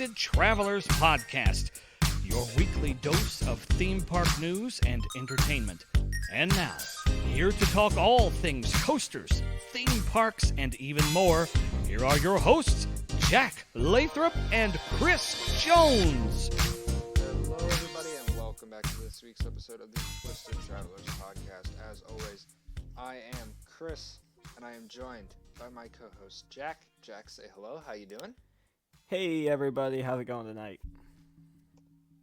Twisted Travelers Podcast, your weekly dose of theme park news and entertainment. And now, here to talk all things coasters, theme parks, and even more, here are your hosts, Jack Lathrop and Chris Jones. Hello, everybody, and welcome back to this week's episode of the Twisted Travelers Podcast. As always, I am Chris, and I am joined by my co-host, Jack. Jack, say hello. How you doing? Hey everybody, how's it going tonight?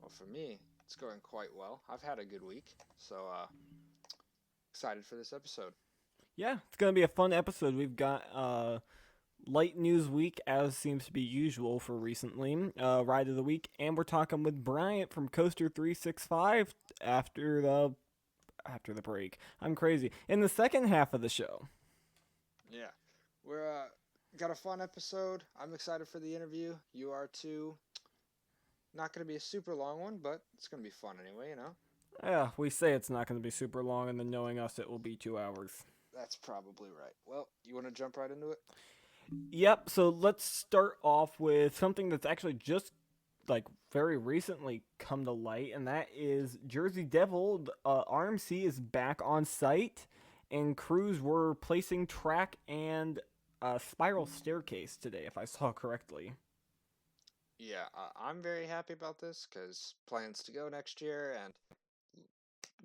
Well, for me, it's going quite well. I've had a good week, so excited for this episode. Yeah, it's going to be a fun episode. We've got light news week, as seems to be usual for recently, ride of the week, and we're talking with Bryant from Coaster 365 after the break. I'm crazy. In the second half of the show. Yeah, we're got a fun episode. I'm excited for the interview. You are too. Not going to be a super long one, but it's going to be fun anyway, you know? Yeah, we say it's not going to be super long, and then knowing us, it will be 2 hours. That's probably right. Well, you want to jump right into it? Yep, so let's start off with something that's actually just, very recently come to light, and that is Jersey Devil. RMC is back on site, and crews were placing track and spiral staircase today, if I saw correctly. Yeah, I'm very happy about this because plans to go next year and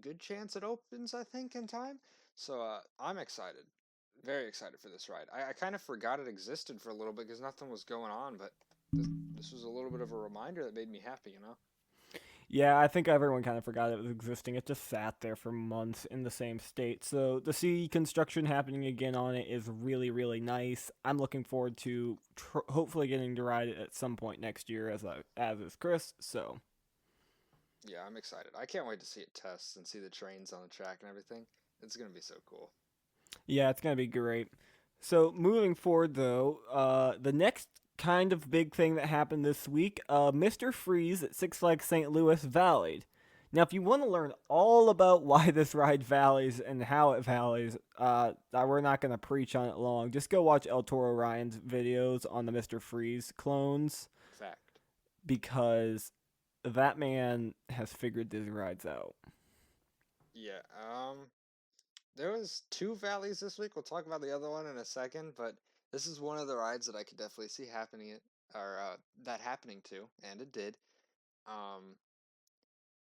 good chance it opens, I think, in time. So I'm excited, very excited for this ride. I kind of forgot it existed for a little bit because nothing was going on, but this was a little bit of a reminder that made me happy, you know? Yeah, I think everyone kind of forgot it was existing. It just sat there for months in the same state. So to see construction happening again on it is really, really nice. I'm looking forward to hopefully getting to ride it at some point next year, as is Chris. So Yeah, I'm excited. I can't wait to see it test and see the trains on the track and everything. It's going to be so cool. yeah, it's gonna be great. So moving forward, though, the next kind of big thing that happened this week, Mr. Freeze at Six Flags St. Louis vallied. Now, if you want to learn all about why this ride valleys and how it valleys, we're not going to preach on it long. Just go watch El Toro Ryan's videos on the Mr. Freeze clones. Fact. Because that man has figured these rides out. Yeah, there was 2 valleys this week. We'll talk about the other one in a second, but this is one of the rides that I could definitely see happening to, and it did.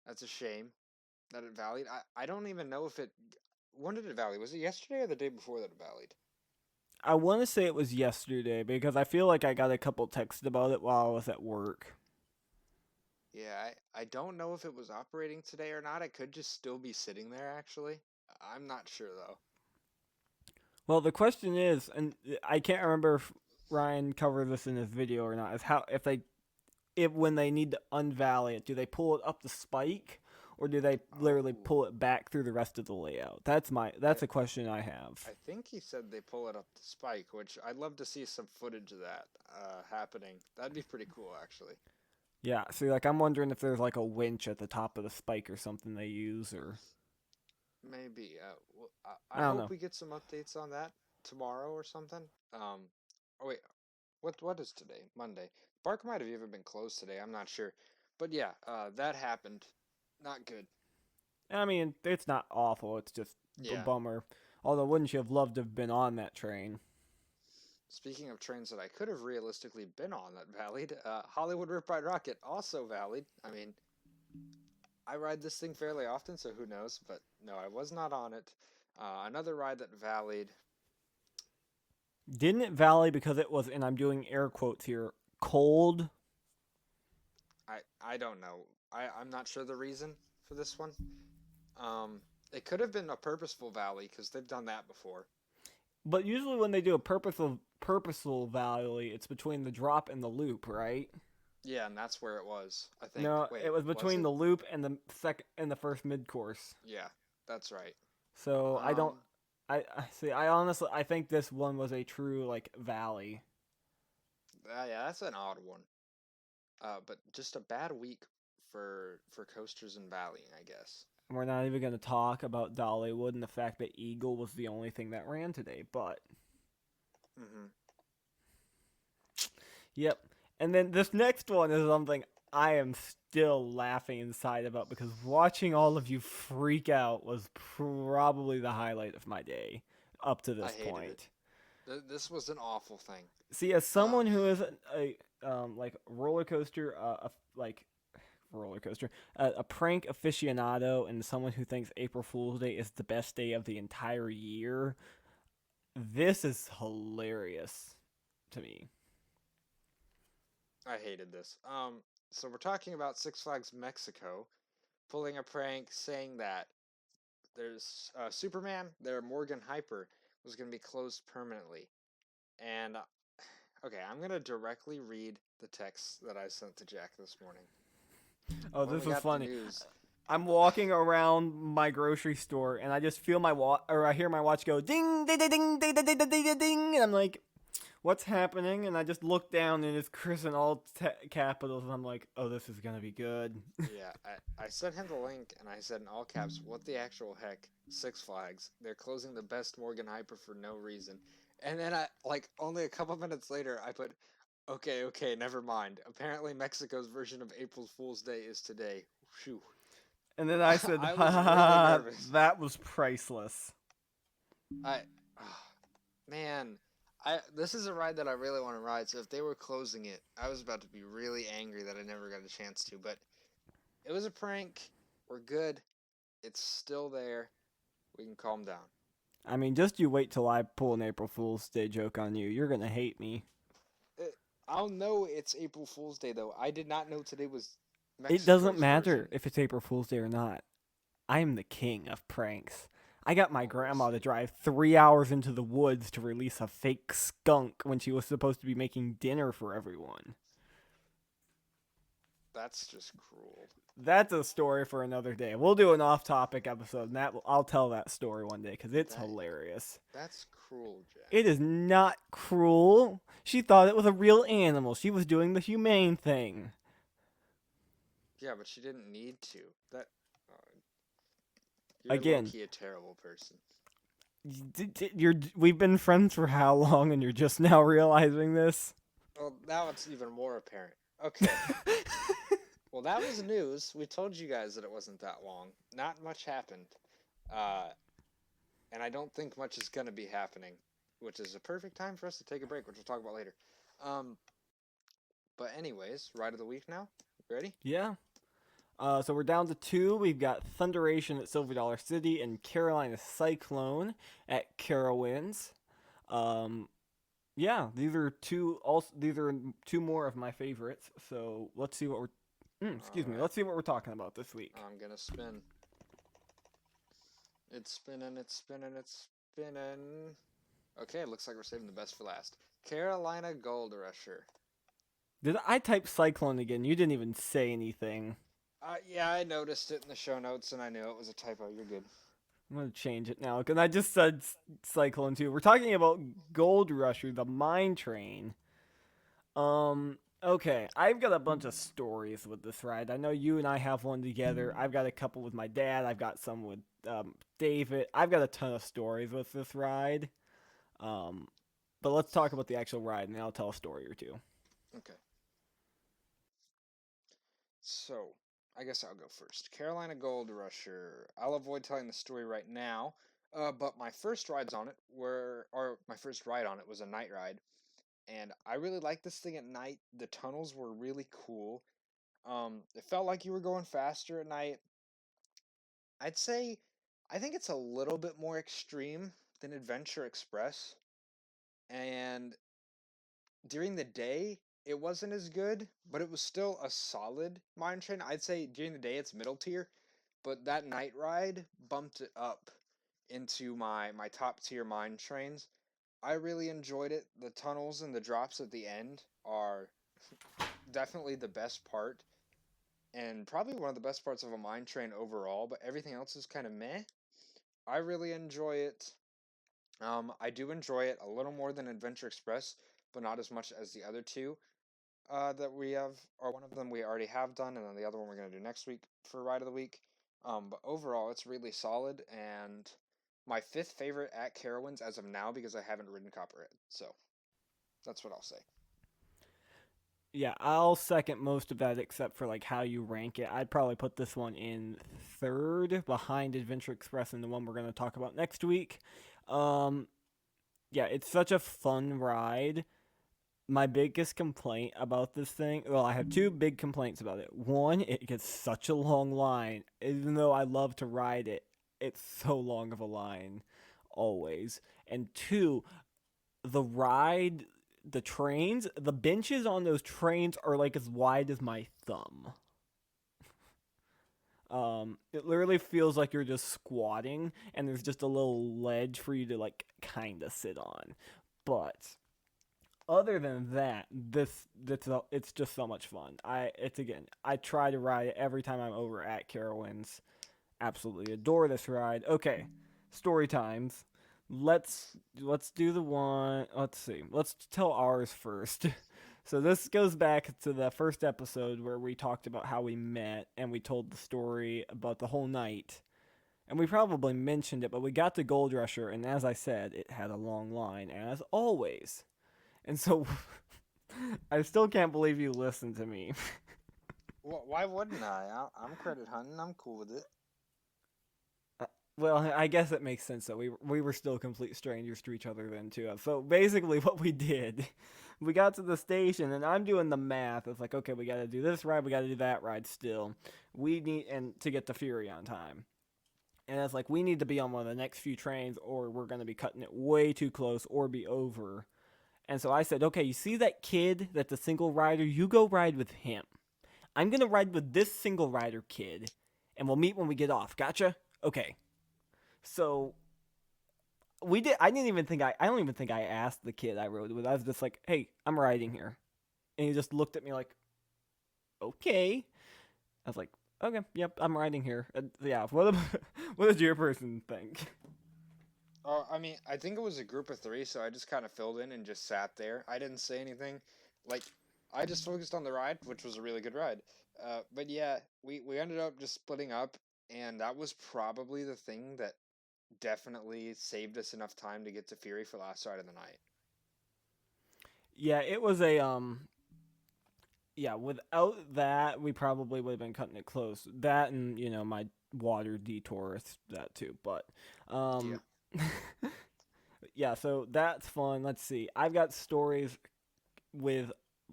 That's a shame that it valleyed. I don't even know if it. When did it valley? Was it yesterday or the day before that it valleyed? I want to say it was yesterday because I feel like I got a couple texts about it while I was at work. Yeah, I don't know if it was operating today or not. It could just still be sitting there, actually. I'm not sure, though. Well, the question is, and I can't remember if Ryan covered this in his video or not, is how when they need to unvalley it, do they pull it up the spike, or do they literally pull it back through the rest of the layout? That's a question I have. I think he said they pull it up the spike, which I'd love to see some footage of that happening. That'd be pretty cool, actually. Yeah, see, I'm wondering if there's a winch at the top of the spike or something they use, or Maybe. I I don't hope know. we get some updates on that tomorrow or something. Oh wait, what is today? Monday. Park might have even been closed today. I'm not sure, but yeah, that happened. Not good. I mean, it's not awful. It's just a Yeah. bummer. Although, wouldn't you have loved to have been on that train? Speaking of trains that I could have realistically been on that valleyed, Hollywood Rip Ride Rocket also valleyed. I mean, I ride this thing fairly often, so who knows? But no, I was not on it. Another ride that valleyed. Didn't it valley because it was, and I'm doing air quotes here, cold? I don't know. I'm not sure the reason for this one. It could have been a purposeful valley because they've done that before. But usually when they do a purposeful valley, it's between the drop and the loop, right? Yeah, and that's where it was. I think. No, Wait, it was between it? the loop and the first mid course. Yeah, that's right. So I see. I think this one was a true valley. Yeah, that's an odd one. But just a bad week for coasters and valleying, I guess. And we're not even going to talk about Dollywood and the fact that Eagle was the only thing that ran today, but Mm-hmm. Yep. And then this next one is something I am still laughing inside about because watching all of you freak out was probably the highlight of my day up to I this hated it. point. This was an awful thing. See, as Uh, someone who is a like roller coaster like roller coaster a prank aficionado and someone who thinks April Fool's Day is the best day of the entire year, this is hilarious to me. I hated this. So we're talking about Six Flags Mexico pulling a prank saying that there's Superman, their Morgan Hyper, was going to be closed permanently. And okay, I'm going to directly read the text that I sent to Jack this morning. Oh, When this we is got the funny. news, I'm walking around my grocery store and I just feel my watch, or I hear my watch go ding, ding, ding, ding, ding, ding, ding, ding, ding, and I'm like, "What's happening?" And I just look down and it's Chris in all capitals, and I'm like, "Oh, this is gonna be good." yeah, I sent him the link and I said in all caps, "What the actual heck? Six Flags? They're closing the best Morgan Hyper for no reason." And then only a couple minutes later, I put, "Okay, never mind. Apparently, Mexico's version of April Fool's Day is today." Phew. And then I said, I "Ha was ha really ha! nervous. That was priceless." I, man, this is a ride that I really want to ride. So if they were closing it, I was about to be really angry that I never got a chance to. But it was a prank. We're good. It's still there. We can calm down. I mean, just you wait till I pull an April Fool's Day joke on you. You're gonna hate me. Uh, I'll know it's April Fool's Day though. I did not know today was It doesn't Mexico's matter version. if it's April Fool's Day or not. I am the king of pranks. I got my Oh, we'll grandma to see. drive 3 hours into the woods to release a fake skunk when she was supposed to be making dinner for everyone. That's just cruel. That's a story for another day. We'll do an off-topic episode, and I'll tell that story one day because it's That hilarious. that's cruel, Jack. It is not cruel. She thought it was a real animal. She was doing the humane thing. Yeah, but she didn't need to. That you're low Again, key a terrible person. we've been friends for how long, and you're just now realizing this? Well, now it's even more apparent. Okay. Well, that was news. We told you guys that it wasn't that long. Not much happened. Uh, and I don't think much is going to be happening, which is a perfect time for us to take a break, which we'll talk about later. Um, but anyways, ride of the week now. You ready? Yeah. So we're down to two. We've got Thunderation at Silver Dollar City and Carolina Cyclone at Carowinds. Um, yeah, these are two. Also, these are two more of my favorites. So let's see what we're. Excuse All me. right. Let's see what we're talking about this week. I'm going to spin. It's spinning, it's spinning, it's spinning. Okay, looks like we're saving the best for last. Carolina Gold Rusher. Did I type Cyclone again? You didn't even say anything. Yeah, I noticed it in the show notes and I knew it was a typo. You're good. I'm gonna change it now because I just said Cyclone too. We're talking about Gold Rusher, the mine train. Okay, I've got a bunch of stories with this ride. I know you and I have one together. I've got a couple with my dad. I've got some with David. I've got a ton of stories with this ride. Um, but let's talk about the actual ride, and then I'll tell a story or two. Okay. So, I guess I'll go first. Carolina Gold Rusher. I'll avoid telling the story right now. But my first rides on it my first ride on it was a night ride, and I really liked this thing at night. The tunnels were really cool. It felt like you were going faster at night. I'd say, I think it's a little bit more extreme than Adventure Express, and during the day it wasn't as good, but it was still a solid mine train. I'd say during the day it's middle tier, but that night ride bumped it up into my top tier mine trains. I really enjoyed it. The tunnels and the drops at the end are definitely the best part and probably one of the best parts of a mine train overall, but everything else is kind of meh. I really enjoy it. I do enjoy it a little more than Adventure Express, but not as much as the other two that we have, or one of them we already have done, and then the other one we're going to do next week for Ride of the Week. But overall, it's really solid, and my fifth favorite at Carowinds as of now, because I haven't ridden Copperhead. So, that's what I'll say. Yeah, I'll second most of that except for like how you rank it. I'd probably put this one in third behind Adventure Express and the one we're going to talk about next week. Um, yeah, it's such a fun ride. My biggest complaint about this thing, well, I have two big complaints about it. One, it gets such a long line. Even though I love to ride it, it's so long of a line always. And two, the ride, the trains, the benches on those trains are like as wide as my thumb. It literally feels like you're just squatting, and there's just a little ledge for you to like kind of sit on. But other than that, it's just so much fun. I try to ride it every time I'm over at Carowinds. Absolutely adore this ride. Okay, story times. Let's do the one. Let's see. Let's tell ours first. So this goes back to the first episode where we talked about how we met and we told the story about the whole night. And we probably mentioned it, but we got to Gold Rusher, and as I said, it had a long line, as always. And so I still can't believe you listened to me. Why wouldn't I? I'm credit hunting. I'm cool with it. Well, I guess it makes sense that we were still complete strangers to each other then too. So basically, what we did, we got to the station, and I'm doing the math. It's like, okay, we got to do this ride, we got to do that ride. Still, we need and to get to Fury on time. And it's like we need to be on one of the next few trains, or we're gonna be cutting it way too close, or be over. And so I said, okay, you see that kid that's a single rider? You go ride with him. I'm gonna ride with this single rider kid, and we'll meet when we get off. Gotcha? Okay. So we did. I didn't even think I don't even think I asked the kid I rode with. I was just like, "Hey, I'm riding here," and he just looked at me like, "Okay." I was like, "Okay, yep, I'm riding here." Yeah. What did your person think? I mean, I think it was a group of three, so I just kind of filled in and just sat there. I didn't say anything. Like, I just focused on the ride, which was a really good ride. But yeah, we ended up just splitting up, and that was probably the thing that definitely saved us enough time to get to Fury for last ride of the night. Yeah, it was a Yeah, without that, we probably would have been cutting it close. That and my water detour, that too. But Yeah. um, yeah, so that's fun. Let's see. I've got stories with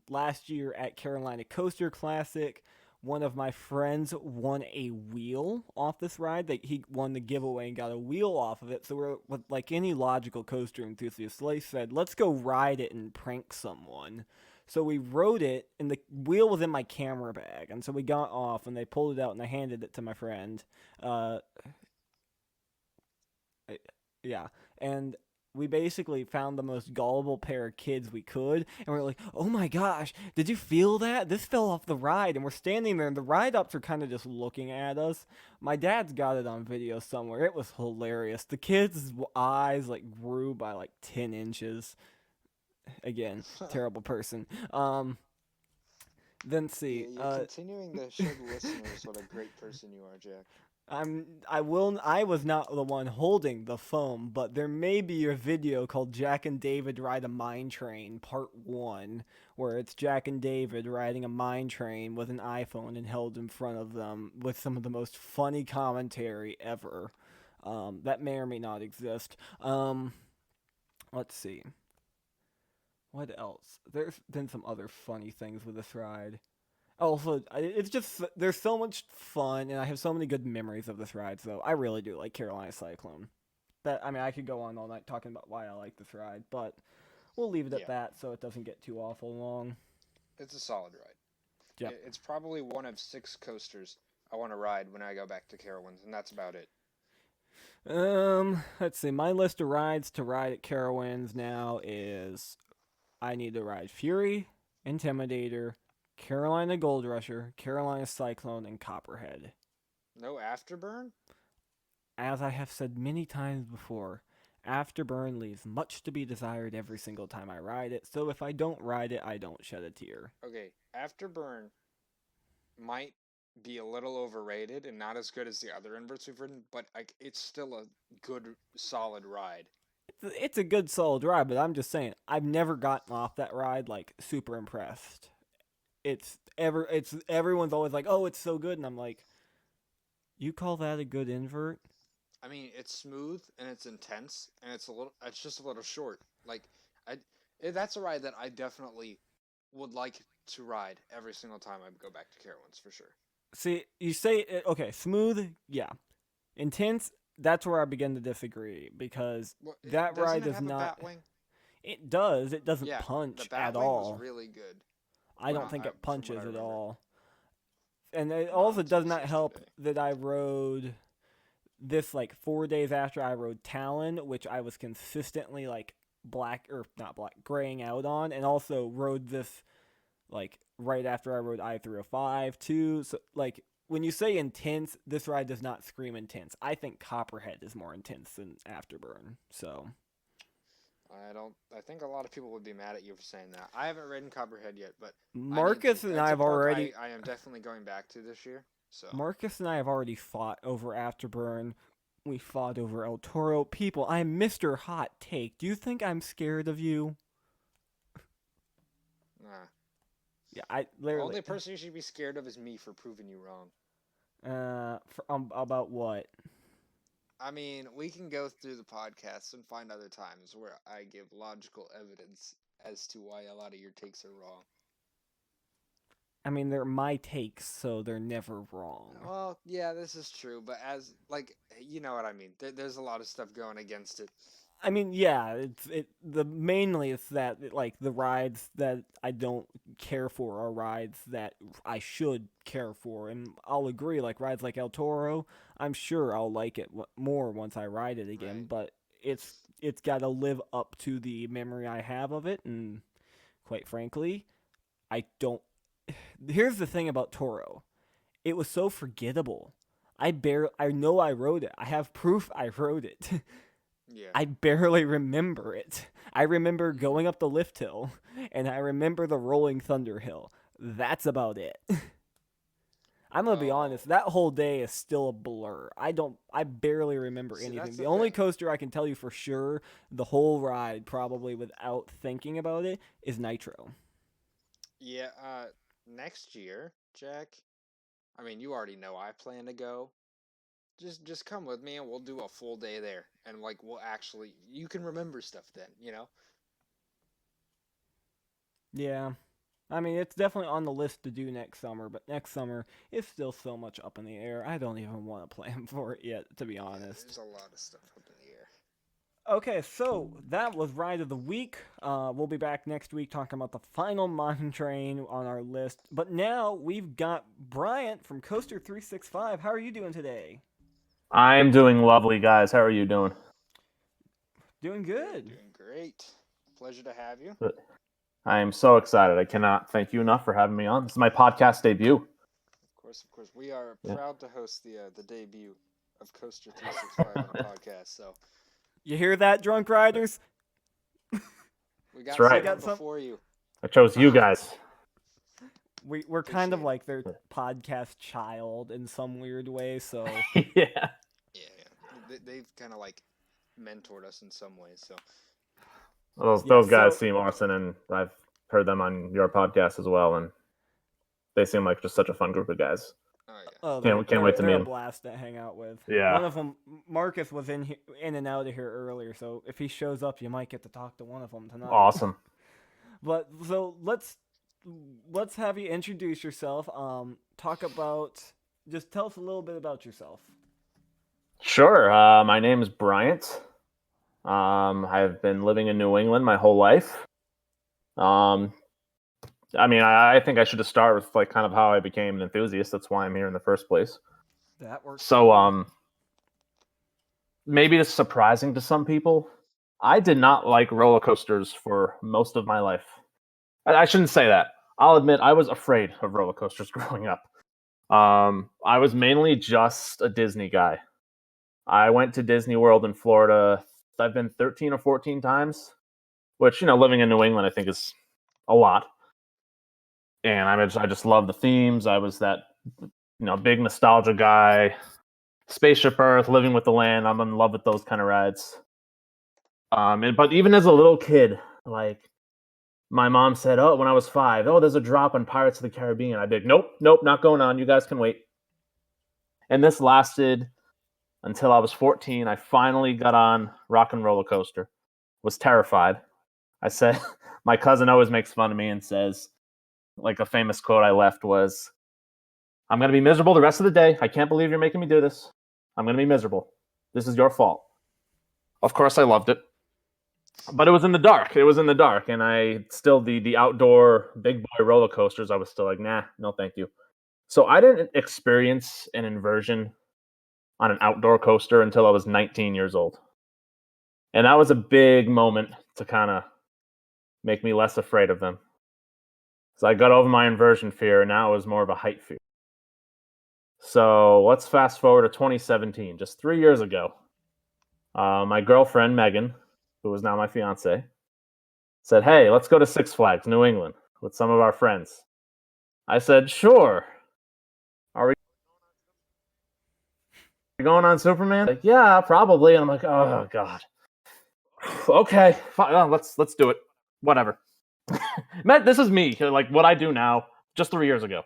last year at Carolina Coaster Classic. One of my friends won a wheel off this ride. He won the giveaway and got a wheel off of it. So we're like any logical coaster enthusiast. They said, "Let's go ride it and prank someone." So we rode it, and the wheel was in my camera bag. And so we got off, and they pulled it out, and I handed it to my friend. Uh, yeah, and we basically found the most gullible pair of kids we could, and we're like, "Oh my gosh, did you feel that? This fell off the ride." And we're standing there, and the ride ups are kind of just looking at us. My dad's got it on video somewhere. It was hilarious. The kids' eyes like grew by like 10 inches. Again, terrible person. Then Yeah, see, you're continuing to show the listeners what a great person you are, Jack. I was not the one holding the foam, but there may be a video called Jack and David Ride a Mine Train Part 1, where it's Jack and David riding a mine train with an iPhone and held in front of them with some of the most funny commentary ever. That may or may not exist. Let's see. What else? There's been some other funny things with this ride. Also, it's just there's so much fun, and I have so many good memories of this ride. So I really do like Carolina Cyclone. That I mean, I could go on all night talking about why I like this ride, but we'll leave it at Yeah, that so it doesn't get too awful long. it's a solid ride. Yep. It's probably one of six coasters I want to ride when I go back to Carowinds, and that's about it. Let's see. My list of rides to ride at Carowinds now is I need to ride Fury, Intimidator, Carolina Gold Rusher, Carolina Cyclone, and Copperhead. No afterburn? As I have said many times before, Afterburn leaves much to be desired every single time I ride it, so if I don't ride it, I don't shed a tear. Okay, afterburn might be a little overrated and not as good as the other inverts we've ridden, but like it's still a good, solid ride. It's a good solid ride, but I'm just saying, I've never gotten off that ride, like, super impressed. it's everyone's always like, oh, it's so good, and I'm like, you call that a good invert? I mean, it's smooth and it's intense and it's just a little short. Like I that's a ride that I definitely would like to ride every single time I go back to Carowinds for sure. See, you say okay, smooth, yeah, intense. That's where I begin to disagree because Well, that doesn't ride it does have a not. bat wing? It does. It doesn't Yeah, the punch at bat wing was all. really good I don't think I it from what I punches at remember. all. And it Not also until does this not help yesterday. that I rode this like 4 days after I rode Talon, which I was consistently like black or not black graying out on, and also rode this like right after I rode I-305 too. So like when you say intense, this ride does not scream intense. I think Copperhead is more intense than Afterburn. So I don't. I think a lot of people would be mad at you for saying that. I haven't ridden Copperhead yet, but I need to. Marcus and I That's a have park already I am definitely going back to this year. So Marcus and I have already fought over Afterburn. We fought over El Toro. People, I'm Mr. Hot Take. Do you think I'm scared of you? nah. Yeah, I The literally. only person you should be scared of is me for proving you wrong. About what? I mean, we can go through the podcast and find other times where I give logical evidence as to why a lot of your takes are wrong. I mean, they're my takes, so they're never wrong. Well, yeah, this is true, but as like you know what I mean. There's a lot of stuff going against it. I mean, yeah, mainly it's that like the rides that I don't care for are rides that I should care for, and I'll agree. Like rides like El Toro, I'm sure I'll like it more once I ride it again. Right. But it's got to live up to the memory I have of it, and quite frankly, I don't. Here's the thing about Toro: it was so forgettable. I know I rode it. I have proof I rode it. Yeah. I barely remember it. I remember Mhm. going up the lift hill, and I remember the rolling thunder hill. That's about it. I'm gonna be Well, honest. That whole day is still a blur. I barely remember see, that's anything. the The only thing. coaster I can tell you for sure, the whole ride, probably without thinking about it, is Nitro. Yeah. Next year, Jack. I mean, you already know I plan to go. Just come with me and we'll do a full day there, and like we'll actually you can remember stuff then. You know. Yeah. I mean, it's definitely on the list to do next summer, but next summer is still so much up in the air. I don't even want to plan for it yet, to be Yeah, honest. there's a lot of stuff up in the air. Okay, so that was Ride of the Week. We'll be back next week talking about the final mine train on our list. But now we've got Bryant from Coaster 365. How are you doing today? I'm doing lovely, guys. How are you doing? Doing We're good. doing great. Pleasure to have you. Good. I am so excited. I cannot thank you enough for having me on. This is my podcast debut. Of course, we are Yeah. proud to host the debut of Coaster 365 on the podcast. So You hear that, drunk riders? we That's got right. someone some- before you. I chose you guys. We're kind of Appreciate it. like their podcast child in some weird way, so Yeah. Yeah. They've kind of like mentored us in some ways. So Those guys so- seem awesome, and I've heard them on your podcast as well, and they seem like just such a fun group of guys. oh yeah. oh, Can't wait to they're meet a 'em. blast to hang out with. Yeah. One of them, Marcus, was in and out of here earlier, so if he shows up, you might get to talk to one of them tonight. Awesome. But so let's have you introduce yourself. Talk about just tell us a little bit about yourself. Sure. My name is Bryant. I've been living in New England my whole life. I mean, I think I should just start with like kind of how I became an enthusiast. That's why I'm here in the first place. That works. So, maybe it's surprising to some people. I did not like roller coasters for most of my life. I shouldn't say that. I'll admit I was afraid of roller coasters growing up. I was mainly just a Disney guy. I went to Disney World in Florida. I've been 13 or 14 times, which, living in New England, I think is a lot. And I just love the themes. I was that, big nostalgia guy. Spaceship Earth, Living with the Land. I'm in love with those kind of rides. But even as a little kid, like my mom said, "Oh, when I was 5, oh, there's a drop on Pirates of the Caribbean." I'd be like, "Nope, not going on. You guys can wait." And this lasted until I was 14. I finally got on Rock and Roller Coaster. Was terrified. I said, my cousin always makes fun of me and says, like a famous quote I left was, "I'm going to be miserable the rest of the day. I can't believe you're making me do this. I'm going to be miserable. This is your fault." Of course, I loved it. But it was in the dark. And I still, the outdoor big boy roller coasters, I was still like, nah, no thank you. So I didn't experience an inversion on an outdoor coaster until I was 19 years old. And that was a big moment to kind of make me less afraid of them. So I got over my inversion fear, and now it was more of a height fear. So let's fast forward to 2017, just 3 years ago. My girlfriend, Megan, who is now my fiance, said, "Hey, let's go to Six Flags, New England, with some of our friends." I said, "Sure." "Are we going on Superman?" Like, "Yeah, probably." And I'm like, "Oh God." Okay, fine, let's do it. Whatever. Matt, this is me, like what I do now, just 3 years ago.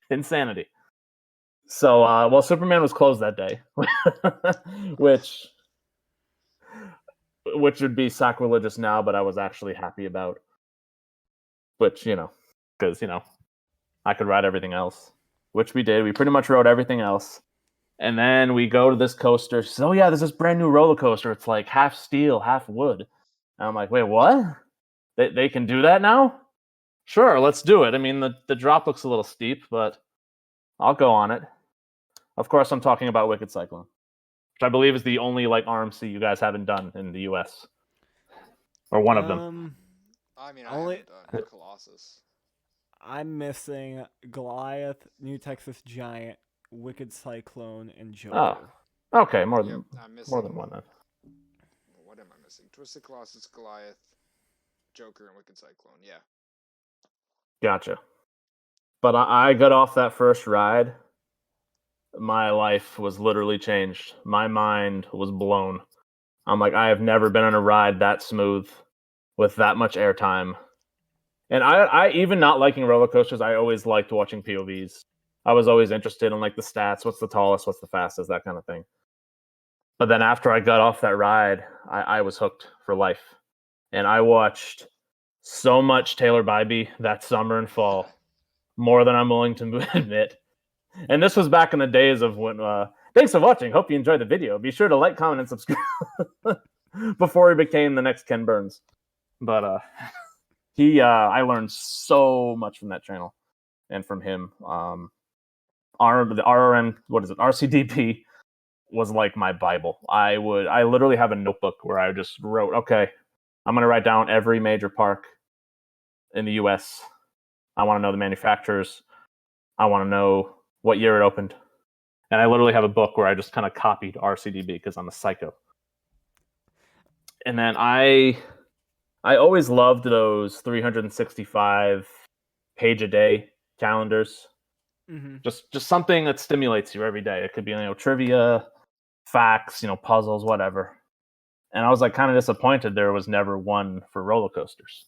Insanity. So, well, Superman was closed that day, which would be sacrilegious now, but I was actually happy about. Which, because, I could ride everything else, which we did. We pretty much rode everything else. And then we go to this coaster. She says, "Oh, yeah, there's this brand new roller coaster. It's like half steel, half wood." And I'm like, "Wait, what? They can do that now? Sure, let's do it." I mean, the drop looks a little steep, but I'll go on it. Of course, I'm talking about Wicked Cyclone, which I believe is the only like RMC you guys haven't done in the US. Or one of them. I mean, I Only haven't done Colossus. I'm missing Goliath, New Texas Giant, Wicked Cyclone, and Joker. Oh, okay, more Yep, than I'm missing. more than one then. What am I missing? Twisted Colossus, Goliath, Joker, and Wicked Cyclone. Yeah. Gotcha. But I got off that first ride. My life was literally changed. My mind was blown. I'm like, I have never been on a ride that smooth with that much airtime. And I even not liking roller coasters, I always liked watching POVs. I was always interested in like the stats, what's the tallest, what's the fastest, that kind of thing. But then after I got off that ride, I was hooked for life. And I watched so much Taylor Bybee that summer and fall, more than I'm willing to admit. And this was back in the days of when, thanks for watching. Hope you enjoyed the video. Be sure to like, comment, and subscribe before he became the next Ken Burns. But I learned so much from that channel and from him. The RRM, what is it? RCDP was like my Bible. I literally have a notebook where I just wrote, okay, I'm going to write down every major park in the US. I want to know the manufacturers. I want to know what year it opened. And I literally have a book where I just kind of copied RCDB because I'm a psycho. And then I always loved those 365 page a day calendars. Mm-hmm. Just something that stimulates you every day. It could be trivia, facts, puzzles, whatever. And I was like kind of disappointed there was never one for roller coasters.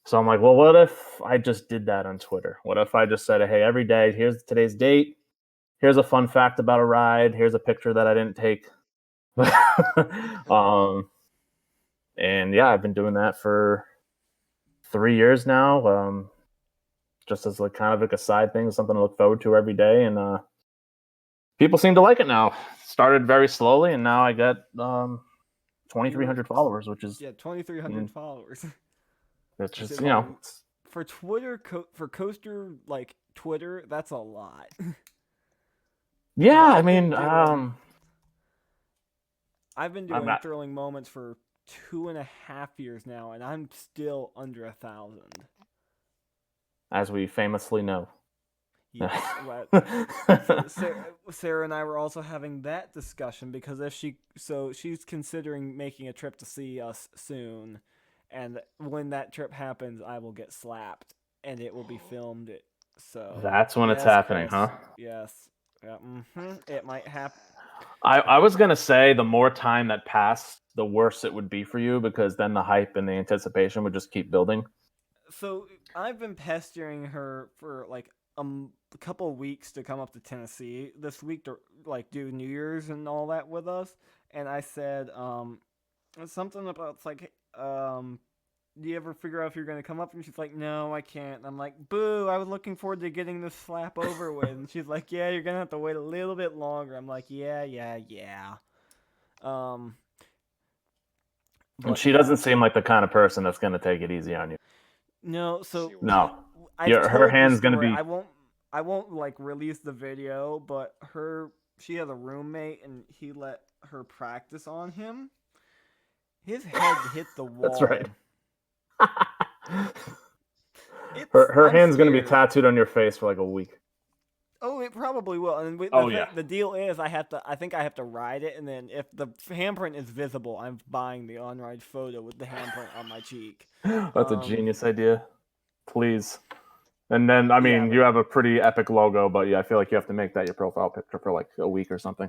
So I'm like, well, what if I just did that on Twitter? What if I just said, hey, every day, here's today's date. Here's a fun fact about a ride. Here's a picture that I didn't take. And yeah, I've been doing that for 3 years now. Just as like kind of like a side thing, something to look forward to every day. And people seem to like it now. Started very slowly, and now I got 2,300 followers, which is 2,300 followers. It's just for Twitter for coaster like Twitter, that's a lot. Yeah, I mean, I've been doing Thrilling Moments for 2.5 years now, and I'm still under 1,000. As we famously know. Yes, Sarah and I were also having that discussion because she's considering making a trip to see us soon, and when that trip happens, I will get slapped, and it will be filmed. So that's when it's happening, Chris, huh? Yes. Yeah, it might happen. I was gonna say the more time that passed, the worse it would be for you because then the hype and the anticipation would just keep building. So I've been pestering her for like a couple of weeks to come up to Tennessee this week to like do New Year's and all that with us, and I said something about it's like do you ever figure out if you're gonna come up? And she's like, no, I can't. And I'm like, boo! I was looking forward to getting this slap over with. And she's like, yeah, you're gonna have to wait a little bit longer. I'm like, yeah. Um, And but she yeah, doesn't seem like the kind of person that's going to take it easy on you. no. She So will. No. I've Her told the hand's gonna story. be. I won't like release the video, but she has a roommate and he let her practice on him. His head hit the wall. That's right. Her I'm hand's going to be scared. tattooed on your face for like a week. Oh, it probably will. And Yeah. the deal is, I think I have to ride it, and then if the handprint is visible, I'm buying the on-ride photo with the handprint on my cheek. That's a genius idea. Please. And then, I mean, Yeah, you have a pretty epic logo, but yeah, I feel like you have to make that your profile picture for like a week or something.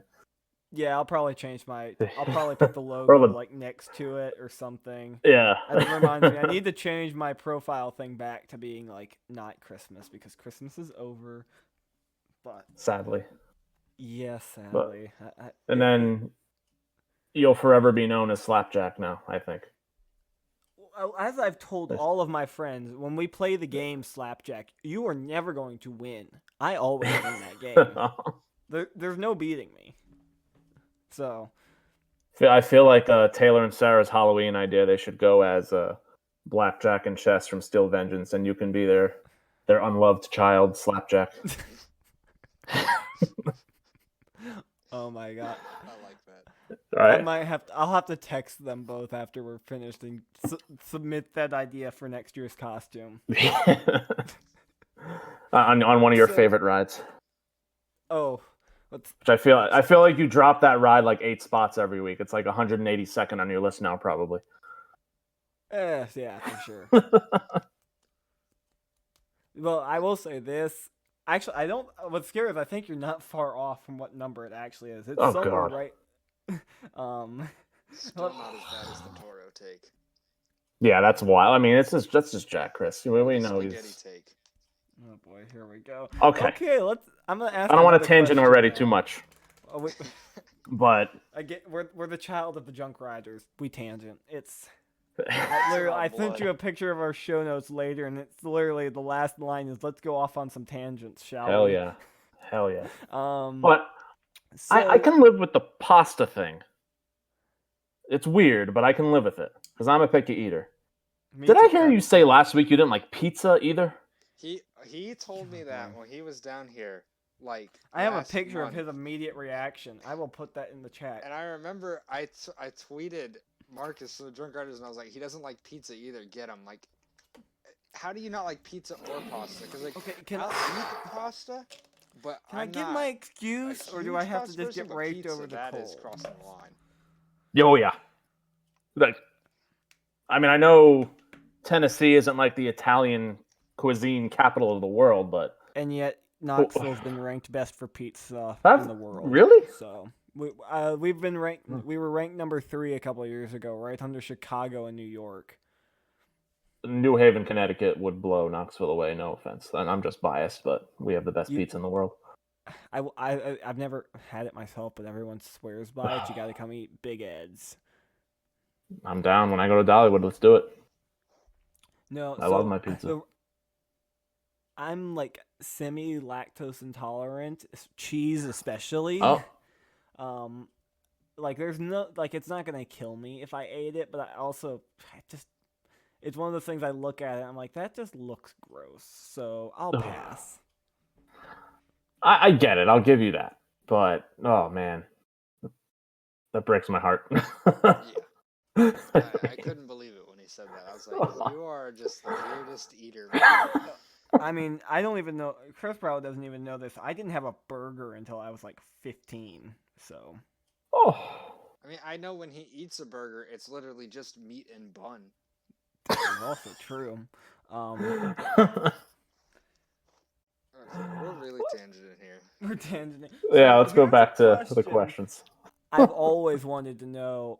yeah, I'll probably I'll probably put the Or logo the- like next to it or something. Yeah. And it reminds me, I need to change my profile thing back to being like not Christmas because Christmas is over. But Sadly. yes, sadly. And then you'll forever be known as Slapjack now, I think. As I've told all of my friends, when we play the game Slapjack, you are never going to win. I always win that game. There's no beating me. So I feel like Taylor and Sarah's Halloween idea, they should go as Blackjack and Chess from Steel Vengeance, and you can be their unloved child, Slapjack. oh my god. I like that. Right? I'll have to text them both after we're finished and submit that idea for next year's costume. on one of your favorite rides. Oh, which I feel like you drop that ride like 8 spots every week. It's like 182nd on your list now, probably. yeah, for sure. Well, I will say this. Actually, I don't. What's scary is I think you're not far off from what number it actually is. It's somewhere God. right. Still not as bad as the Toro take. Yeah, that's wild. I mean, that's just Jack Chris. We know Spaghetti he's. take. Oh boy, here we go. Okay. I'm gonna ask. I don't want another to tangent question already now. too much. Oh, wait. But We're the child of the Junk Riders. We tangent. It's. It's I about sent blood. you a picture of our show notes later, and it's literally the last line is "Let's go off on some tangents, shall hell we?" yeah. Um. But So, I can live with the pasta thing. It's weird, but I can live with it because I'm a picky eater. me Did I too. hear you say last week you didn't like pizza either? He told me that when he was down here. Like I have a last picture month. of his immediate reaction. I will put that in the chat. And I remember I tweeted Marcus the Drunk Riders, and I was like, he doesn't like pizza either. Get him. Like, how do you not like pizza or pasta? Because like, Okay, I'll eat pasta, but Can I'm I give not my a excuse, or do huge I have to pasta just get person, but raked pizza, over the that coals? is crossing the line. Oh yeah. Like, I mean, I know Tennessee isn't like the Italian cuisine capital of the world, but And yet, Knoxville's been ranked best for pizza That's- in the world. really? So we've been ranked. We were ranked number 3 a couple of years ago, right under Chicago and New York. New Haven, Connecticut would blow Knoxville away. No offense, and I'm just biased, but we have the best You- pizza in the world. I've never had it myself, but everyone swears by it. You got to come eat Big Ed's. I'm down. When I go to Dollywood, let's do it. No, I love my pizza. I'm like semi-lactose intolerant, cheese especially. Oh. Like there's no like it's not gonna kill me if I ate it, but it's one of those things I look at it and I'm like that just looks gross, so I'll pass. I get it. I'll give you that. But oh man, that breaks my heart. Yeah. I couldn't believe it when he said that. I was like, you are just the weirdest eater. I mean, I don't even know. Chris probably doesn't even know this. I didn't have a burger until I was like 15. So. Oh. I mean, I know when he eats a burger, it's literally just meat and bun. That's also true. Okay, we're really tangenting here. We're tangenting. Yeah, So let's go here's a back to the question. questions. I've always wanted to know,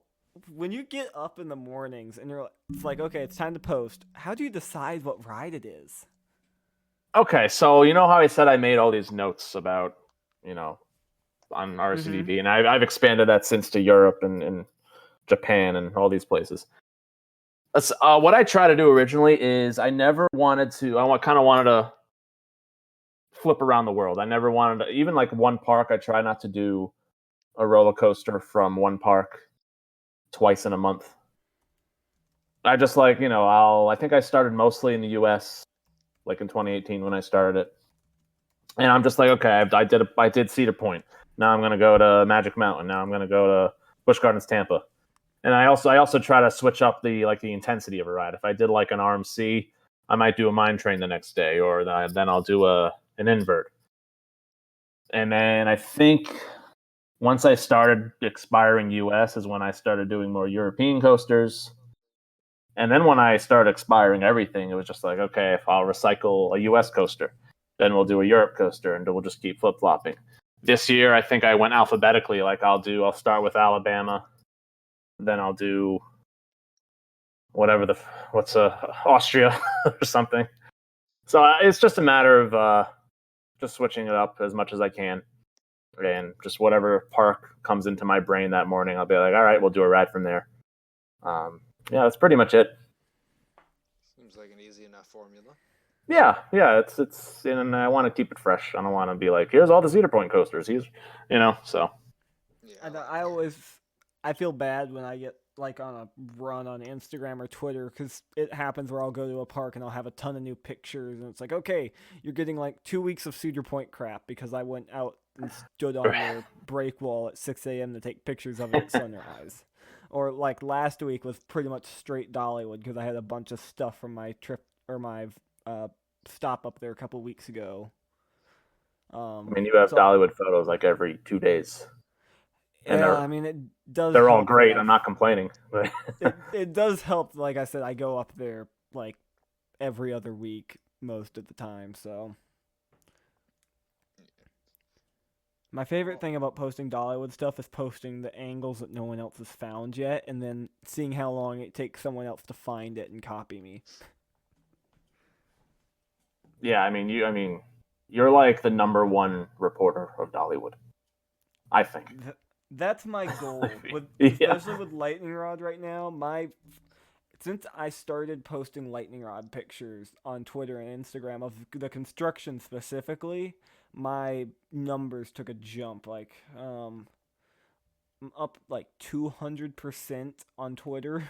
when you get up in the mornings and it's like, okay, it's time to post. How do you decide what ride it is? Okay, so you know how I said I made all these notes about, on RCDB, and I've expanded that since to Europe and Japan and all these places. What I try to do originally is I never wanted to. Kind of wanted to flip around the world. I never wanted to, even like one park. I try not to do a roller coaster from one park twice in a month. I just like, I think I started mostly in the US, like in 2018 when I started it. And I'm just like, okay, I did Cedar Point. Now I'm gonna go to Magic Mountain. Now I'm gonna go to Busch Gardens Tampa. And I also try to switch up the intensity of a ride. If I did like an RMC, I might do a mine train the next day, or then I'll do an invert. And then I think once I started expiring US is when I started doing more European coasters. And then when I started expiring everything, it was just like, okay, if I'll recycle a US coaster, then we'll do a Europe coaster, and we'll just keep flip flopping. This year, I think I went alphabetically. Like I'll start with Alabama, then I'll do whatever Austria or something. So it's just a matter of just switching it up as much as I can, and just whatever park comes into my brain that morning, I'll be like, all right, we'll do a ride from there. Yeah, that's pretty much it. Seems like an easy enough formula. Yeah, it's and I want to keep it fresh. I don't want to be like, here's all the Cedar Point coasters. So. Yeah, I feel bad when I get like on a run on Instagram or Twitter because it happens where I'll go to a park and I'll have a ton of new pictures and it's like, okay, you're getting like 2 weeks of Cedar Point crap because I went out and stood on their break wall at 6 a.m. to take pictures of it at sunrise. Or like last week was pretty much straight Dollywood because I had a bunch of stuff from my trip or my stop up there a couple weeks ago. I mean, you have Dollywood photos like every 2 days. And yeah, I mean, it does. They're all great. I'm not complaining. But it does help. Like I said, I go up there like every other week most of the time. So my favorite thing about posting Dollywood stuff is posting the angles that no one else has found yet, and then seeing how long it takes someone else to find it and copy me. Yeah, I mean, you're like the number one reporter of Dollywood, I think. That's my goal, especially with Lightning Rod right now. Since I started posting Lightning Rod pictures on Twitter and Instagram of the construction specifically, my numbers took a jump. Like, I'm up like 200% on Twitter.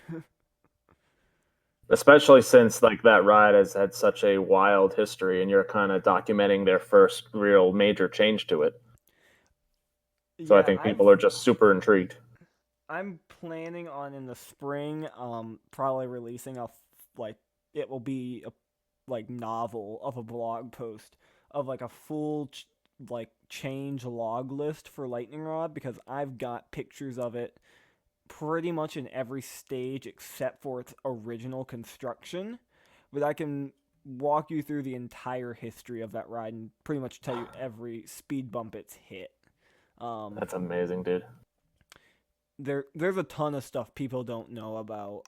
Especially since like that ride has had such a wild history, and you're kind of documenting their first real major change to it. So yeah, I think people are just super intrigued. I'm planning on in the spring, probably releasing it will be a novel of a blog post of like a full change log list for Lightning Rod because I've got pictures of it pretty much in every stage except for its original construction, but I can walk you through the entire history of that ride and pretty much tell you every speed bump it's hit. That's amazing, dude. There's a ton of stuff people don't know about.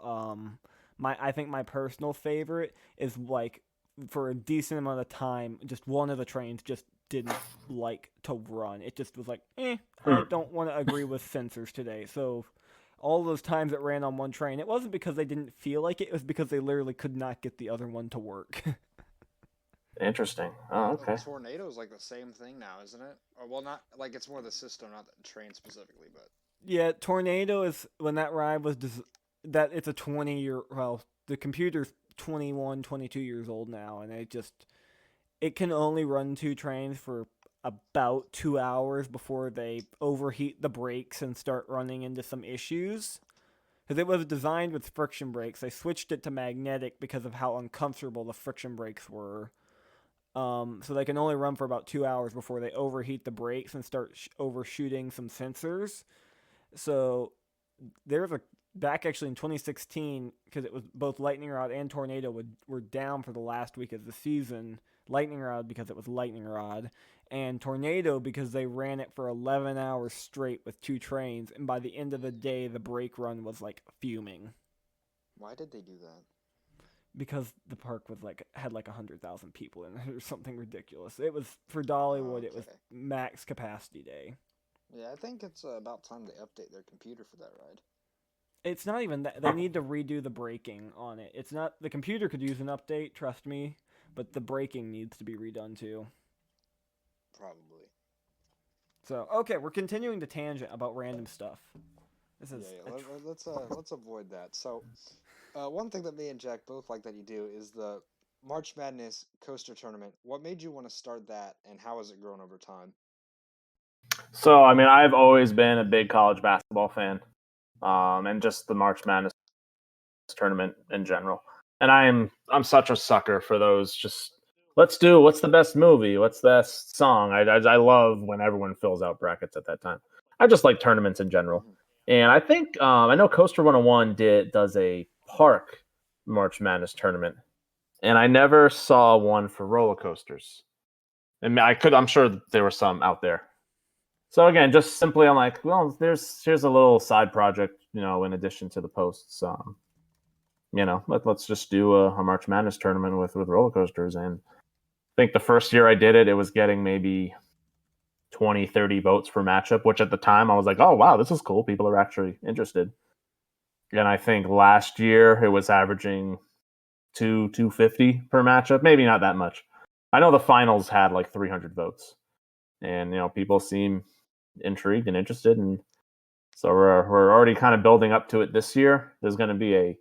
I think my personal favorite is like for a decent amount of time, just one of the trains just didn't like to run. It just was like, I don't want to agree with sensors today. So all those times it ran on one train, it wasn't because they didn't feel like it was because they literally could not get the other one to work. Interesting. Oh, okay. Tornado is like the same thing now, isn't it? Or well, not like it's more the system, not the train specifically, but yeah, Tornado is when that ride was that it's a 20-year. Well, the computer's 21, 22 years old now, and it can only run 2 trains for about 2 hours before they overheat the brakes and start running into some issues. Because it was designed with friction brakes, they switched it to magnetic because of how uncomfortable the friction brakes were. So they can only run for about 2 hours before they overheat the brakes and start overshooting some sensors. So there's back actually in 2016, because it was both Lightning Rod and Tornado were down for the last week of the season. Lightning Rod because it was Lightning Rod, and Tornado because they ran it for 11 hours straight with 2 trains, and by the end of the day, the brake run was like fuming Why did they do that? because the park was like had like 100,000 people in it or something ridiculous. It was for Dollywood. It was Okay. max capacity day. Yeah, I think it's about time they update their computer for that ride. It's not even that they need to redo the braking on it. It's not the computer could use an update, trust me, but the braking needs to be redone too. Probably. So okay, we're continuing to tangent about random stuff. This is Yeah. Let's avoid that. So, one thing that me and Jack both like that you do is the March Madness coaster tournament. What made you want to start that, and how has it grown over time? So, I mean, I've always been a big college basketball fan, and just the March Madness tournament in general. And I'm such a sucker for those. Just let's do what's the best movie, what's the best song. I love when everyone fills out brackets at that time. I just like tournaments in general. Mhm. And I think I know Coaster 101 does a park March Madness tournament, and I never saw one for roller coasters. And I'm sure that there were some out there. So again, just simply, I'm like, well, here's a little side project, in addition to the posts. Let's just do a March Madness tournament with roller coasters. And I think the first year I did it, it was getting maybe 20, 30 votes per matchup, which at the time I was like, oh, wow, this is cool. People are actually interested. And I think last year it was averaging 250 per matchup, maybe not that much. I know the finals had like 300 votes, and people seem intrigued and interested, and so we're already kind of building up to it this year. There's going to be a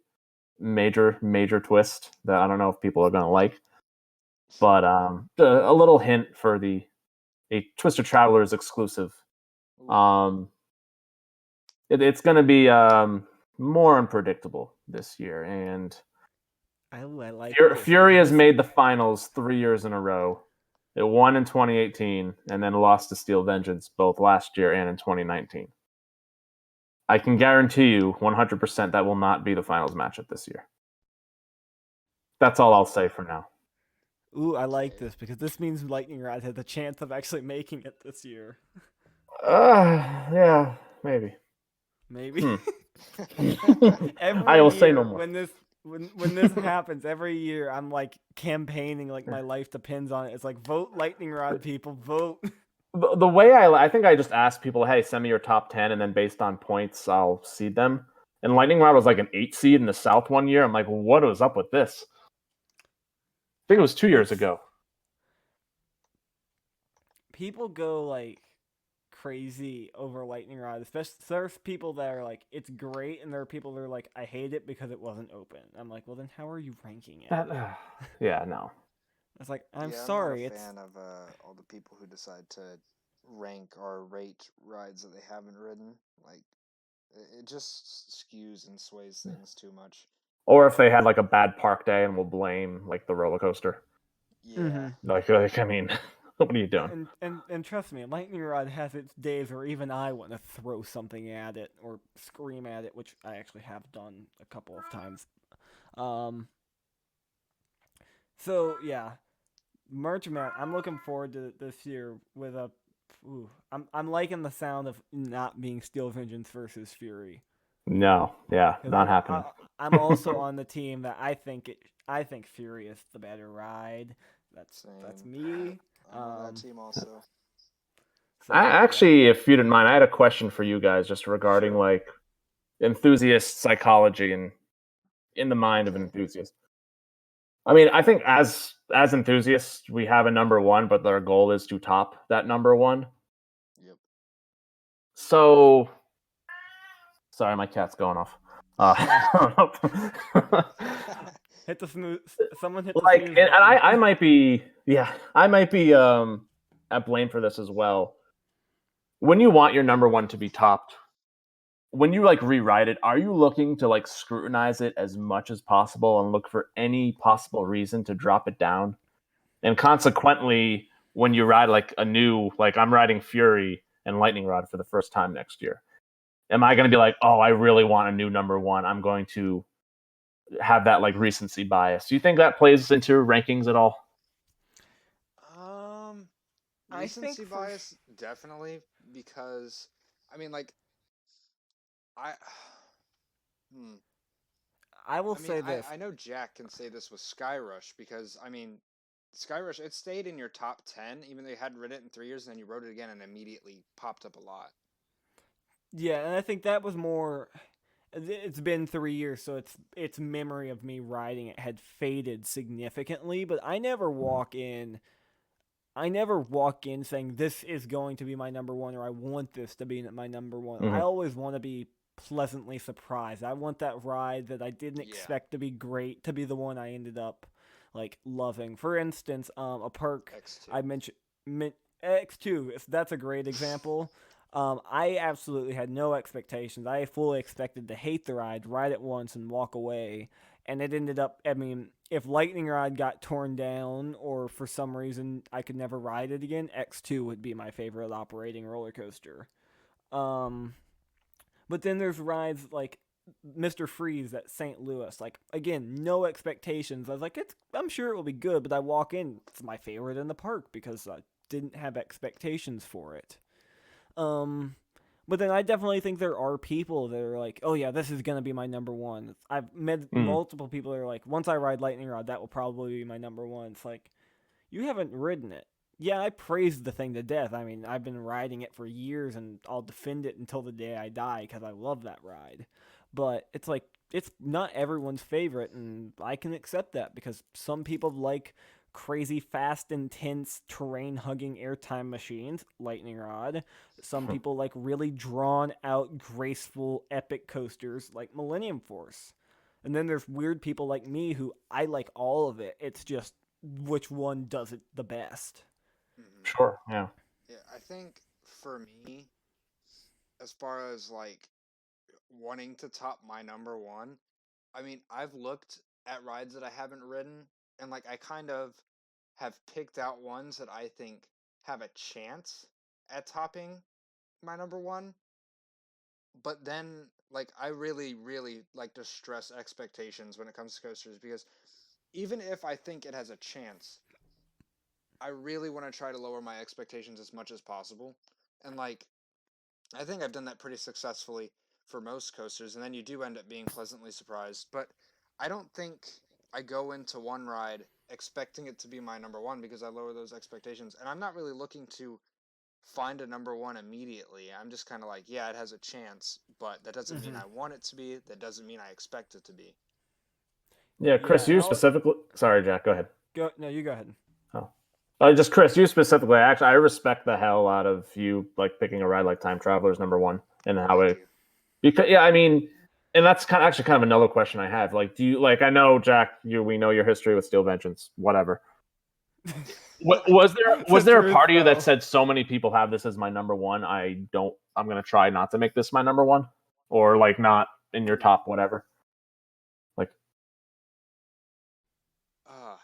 major twist that I don't know if people are going to like, but a little hint for a Twister Travelers exclusive. It's going to be more unpredictable this year, and I like Fury has made the finals 3 years in a row. It won in 2018 and then lost to Steel Vengeance both last year and in 2019. I can guarantee you 100% that will not be the finals matchup this year. That's all I'll say for now. Ooh, I like this because this means Lightning Rod has a chance of actually making it this year. Yeah, maybe. Maybe. I will say no more. When this happens every year, I'm like campaigning like my life depends on it. It's like vote Lightning Rod, people, vote. The way I think I just asked people, hey, send me your top 10, and then based on points, I'll seed them. And Lightning Rod was like an 8 seed in the South one year. I'm like, what was up with this? I think it was 2 years ago. People go like crazy over Lightning Rod, especially there's people that are like it's great, and there are people that are like I hate it because it wasn't open. I'm like, well then how are you ranking it? Yeah, no. It's like I'm Yeah, sorry. I'm not a fan of all the people who decide to rank or rate rides that they haven't ridden. Like, it just skews and sways things too much. Or if they had like a bad park day and will blame like the roller coaster. Yeah. Like I mean, what are you doing? And trust me, Lightning Rod has its days where even I want to throw something at it or scream at it, which I actually have done a couple of times. So yeah, March Madness. I'm looking forward to this year with a. Ooh, I'm liking the sound of not being Steel Vengeance versus Fury. No, yeah, not happening. I'm also on the team that I think Fury is the better ride. That's me. I'm on that team also. So, Actually, if you didn't mind, I had a question for you guys just regarding like enthusiast psychology and in the mind of an enthusiast. I mean, I think as enthusiasts, we have a number one, but our goal is to top that number one. Yep. So, sorry, my cat's going off. hit the snooze. Someone hit like, the snooze and button. I might be, I might be at blame for this as well. When you want your number one to be topped, when you like rewrite it, are you looking to like scrutinize it as much as possible and look for any possible reason to drop it down? And consequently, when you ride like a new, like I'm riding Fury and Lightning Rod for the first time next year, am I going to be like, oh, I really want a new number one? I'm going to have that like recency bias. Do you think that plays into rankings at all? I think recency bias, definitely, because I mean, like, I, hmm, I will I mean, say this. I know Jack can say this with Skyrush because I mean, Skyrush it stayed in your top 10 even though you hadn't read it in 3 years, and then you wrote it again and immediately popped up a lot. Yeah, and I think that was more. It's been 3 years, so its memory of me writing it had faded significantly. But I never walk in. I never walk in saying this is going to be my number one or I want this to be my number one. I Mhm. always want to be pleasantly surprised. I want that ride that I didn't Yeah, expect to be great to be the one I ended up like loving. For instance, a perk X2. I mentioned, X2. That's a great example. I absolutely had no expectations. I fully expected to hate the ride it once, and walk away. And it ended up, I mean, if Lightning Rod got torn down or for some reason I could never ride it again, X2 would be my favorite operating roller coaster. Um, but then there's rides like Mr. Freeze at St. Louis. Like, again, no expectations. I was like, I'm sure it will be good, but I walk in, it's my favorite in the park because I didn't have expectations for it. Um, but then I definitely think there are people that are like, oh yeah, this is gonna be my number one. I've met Mm. multiple people that are like, once I ride Lightning Rod, that will probably be my number one. It's like, you haven't ridden it. Yeah, I praised the thing to death. I mean, I've been riding it for years, and I'll defend it until the day I die because I love that ride. But it's like, it's not everyone's favorite, and I can accept that because some people like crazy, fast, intense, terrain hugging airtime machines, Lightning Rod. Some people like really drawn out, graceful, epic coasters like Millennium Force. And then there's weird people like me who I like all of it. It's just which one does it the best. Hmm. Sure. Yeah. Yeah, I think for me, as far as like wanting to top my number one, I mean, I've looked at rides that I haven't ridden, and like I kind of have picked out ones that I think have a chance at topping my number one. But then, like, I really, really like to stress expectations when it comes to coasters because even if I think it has a chance, I really want to try to lower my expectations as much as possible. And like, I think I've done that pretty successfully for most coasters, and then you do end up being pleasantly surprised. But I don't think I go into one ride expecting it to be my number one because I lower those expectations. And I'm not really looking to find a number one immediately. I'm just kind of like, yeah, it has a chance, but that doesn't mean Mm-hmm. I want it to be. That doesn't mean I expect it to be. Yeah, Yeah, Chris, and you I'll specifically. Sorry, Jack. Go ahead. go. No, you go ahead. Oh, just Chris, you specifically. Actually, I respect the hell out of you like picking a ride like Time Travelers number one and how Thank it you. because yeah, I mean, and that's kind of another question I have. Like, do you like? I know Jack, we know your history with Steel Vengeance, whatever. Was The there a truth, part of you that though. said so many people have this as my number one? I'm gonna try not to make this my number one, or like not in your Hmm. top whatever. Like, Ah,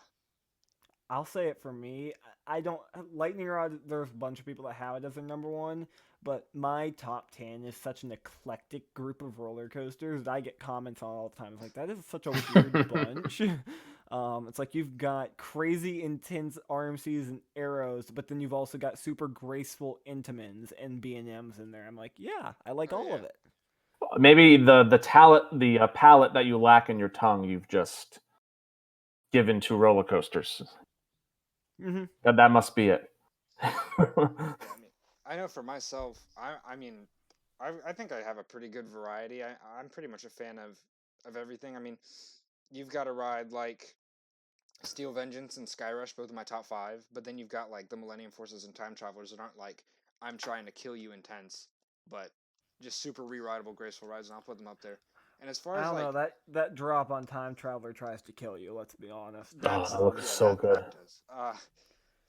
I'll say it for me. I don't Lightning Rod. There's a bunch of people that have it as their number one, but my top 10 is such an eclectic group of roller coasters that I get comments on all the time. It's like that is such a weird bunch. It's like you've got crazy intense RMCs and arrows, but then you've also got super graceful Intamins and B&Ms in there. I'm like, yeah, I like oh all yeah. of it. maybe the talent, the palate that you lack in your tongue, you've just given to roller coasters. Hmm. That must be it. Yeah, I mean, I know for myself, I mean, I think I have a pretty good variety. I'm pretty much a fan of everything. I mean, you've got a ride like Steel Vengeance and Skyrush, both of my top five, but then you've got like the Millennium Forces and Time Travelers that aren't like I'm trying to kill you intense, but just super rewritable, graceful rides, and I'll put them up there. And as far I as don't know, like that drop on Time Traveler tries to kill you. Let's be honest. Oh, that's that looks yeah, so good. that does.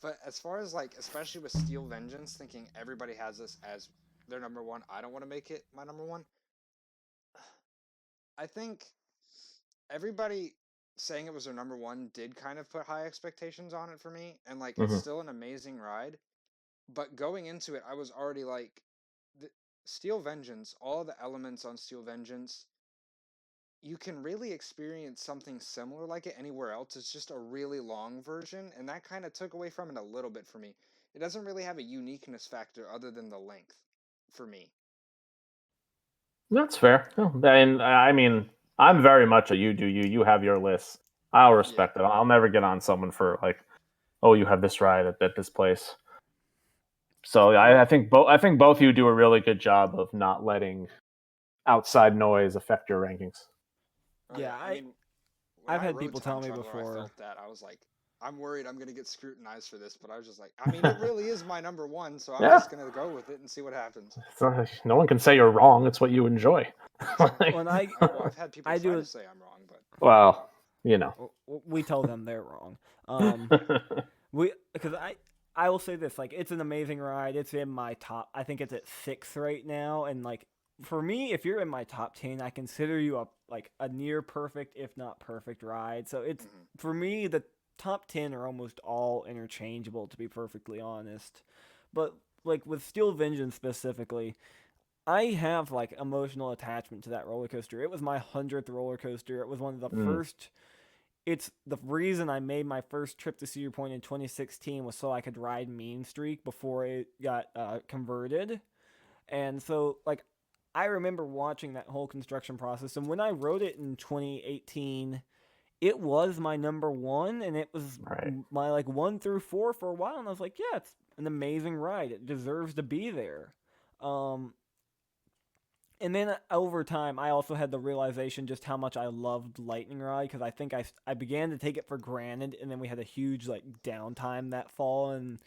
But as far as like, especially with Steel Vengeance, thinking everybody has this as their number one, I don't want to make it my number one. I think everybody saying it was their number one did kind of put high expectations on it for me, and like it's Hmm. still an amazing ride. But going into it, I was already like, the Steel Vengeance, all the elements on Steel Vengeance, you can really experience something similar like it anywhere else. It's just a really long version, and that kind of took away from it a little bit for me. it doesn't really have a uniqueness factor other than the length for me. That's fair. And I mean, I'm very much a you do you. You have your list. I'll Yeah. respect it. I'll never get on someone for like, oh, you have this ride at this place. So I think both of you do a really good job of not letting outside noise affect your rankings. Oh Yeah, yeah, I mean, when I've I had rode people Time tell me Traveler, I before. felt that. I was like, I'm worried I'm going to get scrutinized for this, but I was just like, I mean, it really is my number one, so I'm Yeah. just going to go with it and see what happens. No one can say you're wrong. It's what you enjoy. When I Well, I've had people I try do to it, say I'm wrong, but well, you know. we tell them they're wrong. Because I will say this, like, it's an amazing ride. It's in my top. I think it's at 6 right now, and like, for me, if you're in my top 10, I consider you a near perfect, if not perfect ride. So it's for me, the top 10 are almost all interchangeable, to be perfectly honest. But like with Steel Vengeance specifically, I have like emotional attachment to that roller coaster. It was my 100th roller coaster. It was one of the first. It's the reason I made my first trip to Cedar Point in 2016 was so I could ride Mean Streak before it got converted. And so, like, I remember watching that whole construction process. And when I rode it in 2018, it was my number one, and it was Right. my like 1 through 4 for a while. And I was like, yeah, it's an amazing ride. It deserves to be there. Um, and then over time, I also had the realization just how much I loved Lightning Rod because I think I began to take it for granted, and then we had a huge like downtime that fall, and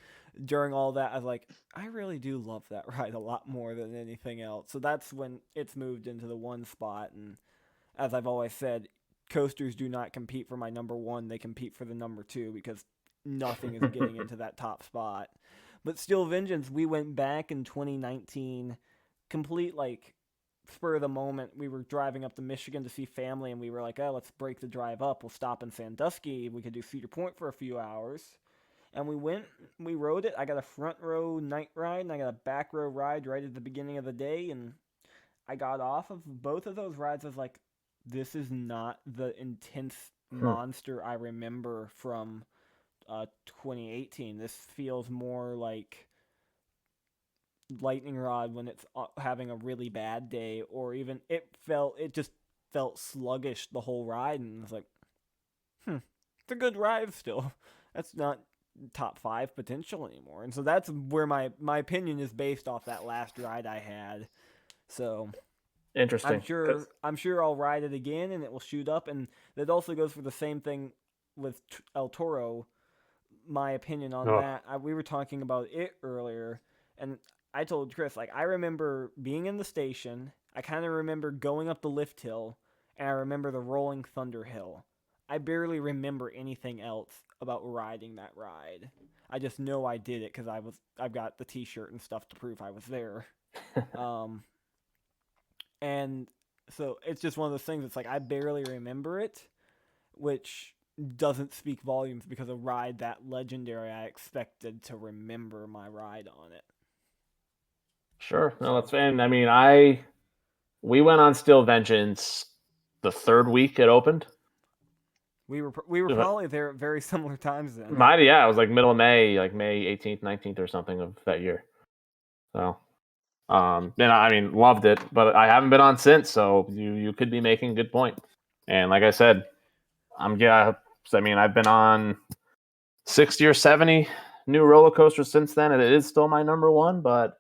during all that, I was like, I really do love that ride a lot more than anything else. So that's when it's moved into the one spot, and as I've always said, coasters do not compete for my number one; they compete for the number two because nothing is getting into that top spot. But Steel Vengeance, we went back in 2019, complete like spur of the moment. We were driving up to Michigan to see family, and we were like, oh, let's break the drive up. We'll stop in Sandusky. We could do Cedar Point for a few hours. And we went, we rode it. I got a front row night ride, and I got a back row ride right at the beginning of the day. And I got off of both of those rides. I was like, this is not the intense monster I remember from 2018. This feels more like Lightning Rod when it's having a really bad day, or even it just felt sluggish the whole ride, and it's like, it's a good ride still. That's not top 5 potential anymore, and so that's where my opinion is based off that last ride I had. So Interesting. I'm sure I'll ride it again, and it will shoot up, and that also goes for the same thing with El Toro. My opinion on that, we were talking about it earlier, and I told Chris, like, I remember being in the station, I kind of remember going up the lift hill, and I remember the rolling thunder hill. I barely remember anything else about riding that ride. I just know I did it because I've got the T-shirt and stuff to prove I was there. And so it's just one of those things. It's like I barely remember it, which doesn't speak volumes because a ride that legendary, I expected to remember my ride on it. Sure. No, that's fine. I mean, we went on Steel Vengeance the third week it opened. We were probably there at very similar times then. Yeah, it was like middle of May, like May 18th, 19th or something of that year. So, and I mean, loved it, but I haven't been on since. So you could be making a good point. And like I said, I mean, I've been on 60 or 70 new roller coasters since then, and it is still my number one, but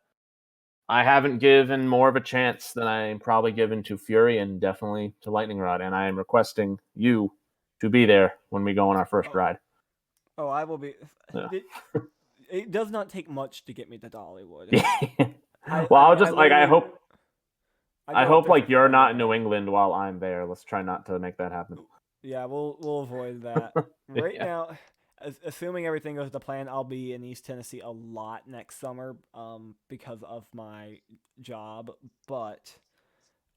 I haven't given more of a chance than I'm probably given to Fury and definitely to Lightning Rod, and I am requesting you to be there when we go on our first ride. Oh, I will be. Yeah. It does not take much to get me to Dollywood. I hope like you're not in New England while I'm there. Let's try not to make that happen. Yeah, we'll avoid that. Right now, assuming everything goes to plan, I'll be in East Tennessee a lot next summer because of my job. But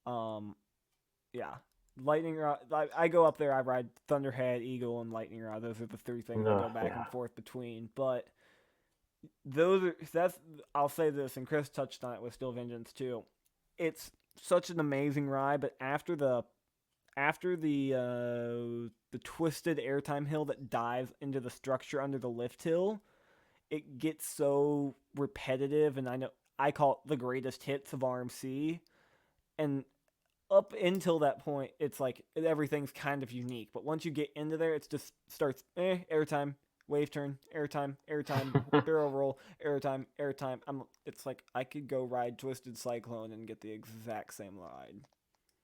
yeah, Lightning Rod. I go up there. I ride Thunderhead, Eagle, and Lightning Rod. Those are the 3 things I go back and forth between. But I'll say this, and Chris touched on it with Steel Vengeance too. It's such an amazing ride, but after the twisted airtime hill that dives into the structure under the lift hill, it gets so repetitive, and I call it the greatest hits of RMC, and up until that point, it's like everything's kind of unique. But once you get into there, it just starts airtime, wave turn, airtime, barrel roll, airtime, airtime. It's like I could go ride Twisted Cyclone and get the exact same ride.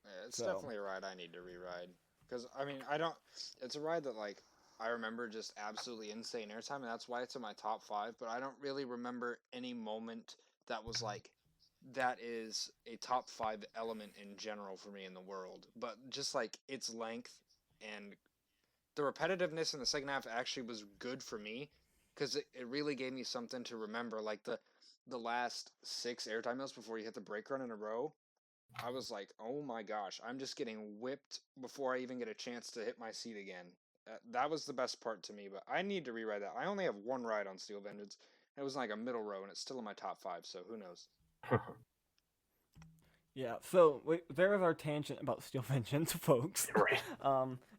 Yeah, it's definitely a ride I need to re-ride. Because, I mean, I don't... It's a ride that, like, I remember just absolutely insane airtime, and that's why it's in my top 5, but I don't really remember any moment that was, like, that is a top 5 element in general for me in the world. But just, like, its length and the repetitiveness in the second half actually was good for me, because it really gave me something to remember. Like, the last 6 airtime mills before you hit the brake run in a row, I was like, oh my gosh, I'm just getting whipped before I even get a chance to hit my seat again. That was the best part to me, but I need to rewrite that. I only have one ride on Steel Vengeance. It was like a middle row, and it's still in my top 5, so who knows? Yeah, so there is our tangent about Steel Vengeance, folks. Right.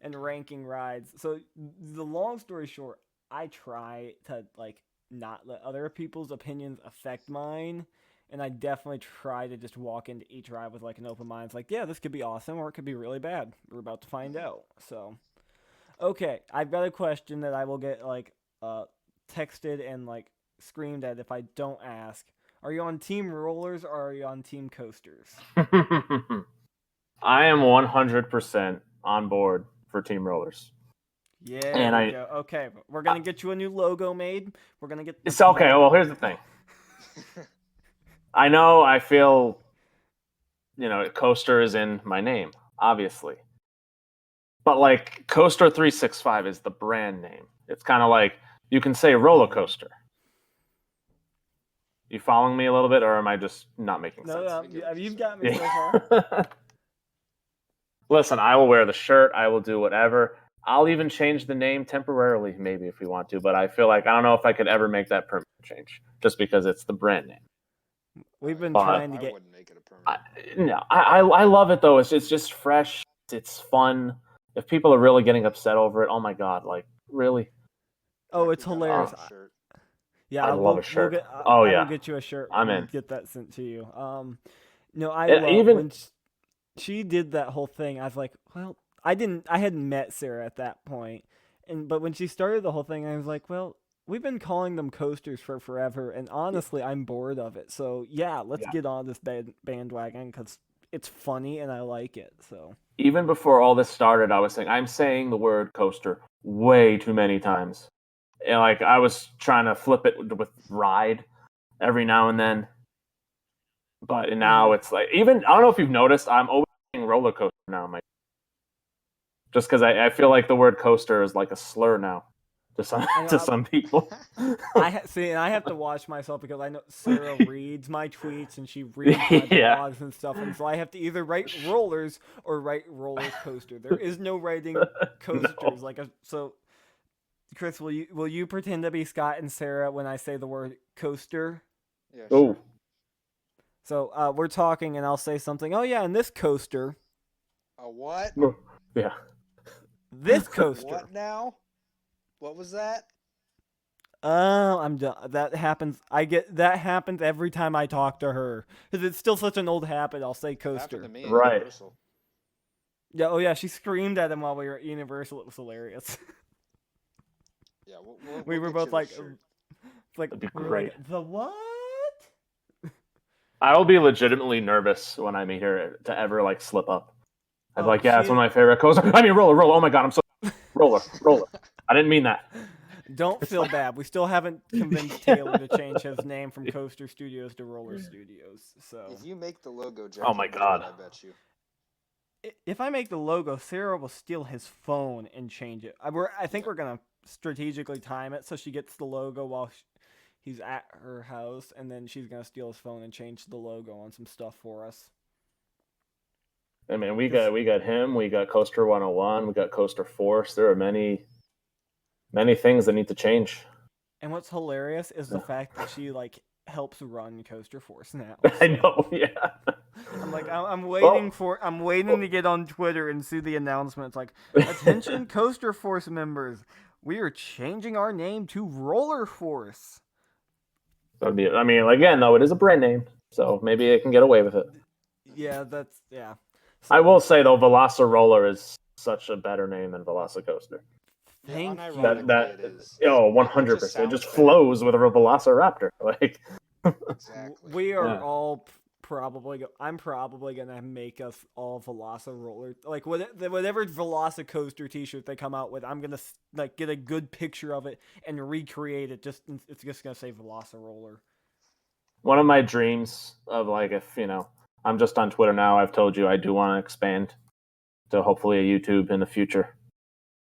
And ranking rides. So the long story short, I try to like not let other people's opinions affect mine, and I definitely try to just walk into each ride with like an open mind. It's like, yeah, this could be awesome, or it could be really bad. We're about to find out. So, okay, I've got a question that I will get like texted and like screamed at if I don't ask. Are you on Team Rollers or are you on Team Coasters? I am 100% on board for Team Rollers. Yeah, And we go. Okay, we're gonna get you a new logo made. We're gonna get. It's okay. Well, here's the thing. I know I feel, Coaster is in my name, obviously. But like Coaster 365 is the brand name. It's kind of like you can say roller coaster. You following me a little bit, or am I just not making sense? No, you've got me so far. Listen, I will wear the shirt. I will do whatever. I'll even change the name temporarily, maybe if we want to. But I feel like I don't know if I could ever make that permanent change, just because it's the brand name. We've been trying to get. I wouldn't make it a permanent. I love it though. It's just fresh. It's fun. If people are really getting upset over it, oh my god, like really? Oh, it's hilarious. Yeah, I love a shirt. I will get you a shirt. I'm in. Get that sent to you. No, I love when she did that whole thing. I was like, well, I hadn't met Sarah at that point, but when she started the whole thing, I was like, well, we've been calling them coasters for forever, and honestly, I'm bored of it. So yeah, let's get on this bandwagon because it's funny and I like it. So even before all this started, I was saying I'm saying the word coaster way too many times. And like I was trying to flip it with ride every now and then, but now it's like even I don't know if you've noticed I'm always saying roller coaster now, Mike. Just because I feel like the word coaster is like a slur now to some people. I have to watch myself because I know Sarah reads my tweets and she reads my blogs and stuff, and so I have to either write rollers or write roller coaster. There is no writing coasters so. Chris, will you pretend to be Scott and Sarah when I say the word coaster? Yeah, sure. So we're talking, and I'll say something. Oh yeah, and this coaster. A what? Yeah. This coaster. What now? What was that? I'm done. That happens. That happens every time I talk to her because it's still such an old habit. I'll say coaster. It happened to me right. At Universal. Yeah. Oh yeah. She screamed at him while we were at Universal. It was hilarious. Yeah, we were both like, that'd be great. Like, the what? I will be legitimately nervous when I meet her to ever like slip up. I'd be like, yeah, it's one of my favorite coasters. I mean, roller. Oh my god, I'm so roller. I didn't mean that. Don't feel bad. We still haven't convinced Taylor to change his name from Coaster Studios to Roller Studios. So if you make the logo, oh my god, I bet you. If I make the logo, Sarah will steal his phone and change it. I think we're gonna strategically time it so she gets the logo while he's at her house, and then she's gonna steal his phone and change the logo on some stuff for us. I mean, we got him. We got Coaster 101. We got Coaster Force. There are many things that need to change. And what's hilarious is the fact that she like helps run Coaster Force now. So. I know, yeah. I'm like, I'm waiting to get on Twitter and see the announcements like, attention Coaster Force members, we are changing our name to Roller Force. I mean, again, though, it is a brand name, so maybe they can get away with it. Yeah, yeah. I So, will say though, Velociroller is such a better name than Velocicoaster. Yeah, thank unironically, it is. 100%. just It just sounds flows with a Velociraptor. Like, Exactly. We are Yeah. all probably. I'm probably gonna make us all Velociroller, like whatever Velocicoaster T-shirt they come out with. I'm gonna like get a good picture of it and recreate it. It's just gonna say Velociroller. one of my dreams of like, if I'm just on Twitter now. I've told you I do want to expand to hopefully a YouTube in the future.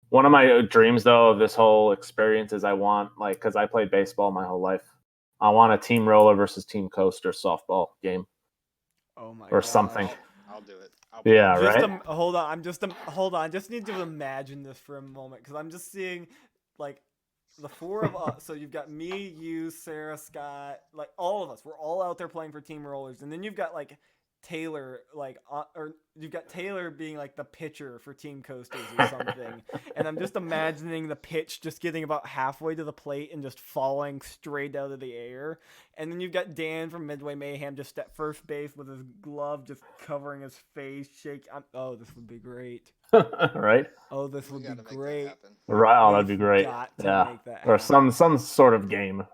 One of my dreams though of this whole experience is I want, like, because I played baseball my whole life, I want a team roller versus team coaster softball game Oh my or gosh. something. I'll do it. Yeah, Just right. hold on. Hold on. I just need to imagine this for a moment because I'm just seeing like the four of us. So you've got me, you, Sarah, Scott, like all of us. We're all out there playing for Team Rollers, and then you've got like Taylor, like or you've got Taylor being like the pitcher for Team Coasters or something. And I'm just imagining the pitch just getting about halfway to the plate and just falling straight out of the air. And then you've got Dan from Midway Mayhem just at first base with his glove just covering his face, oh, this would be great. Right. Oh, this We would be gotta make that great. happen. Right. Oh, that'd We've be great. got to Yeah. make that Or happen. some sort of game.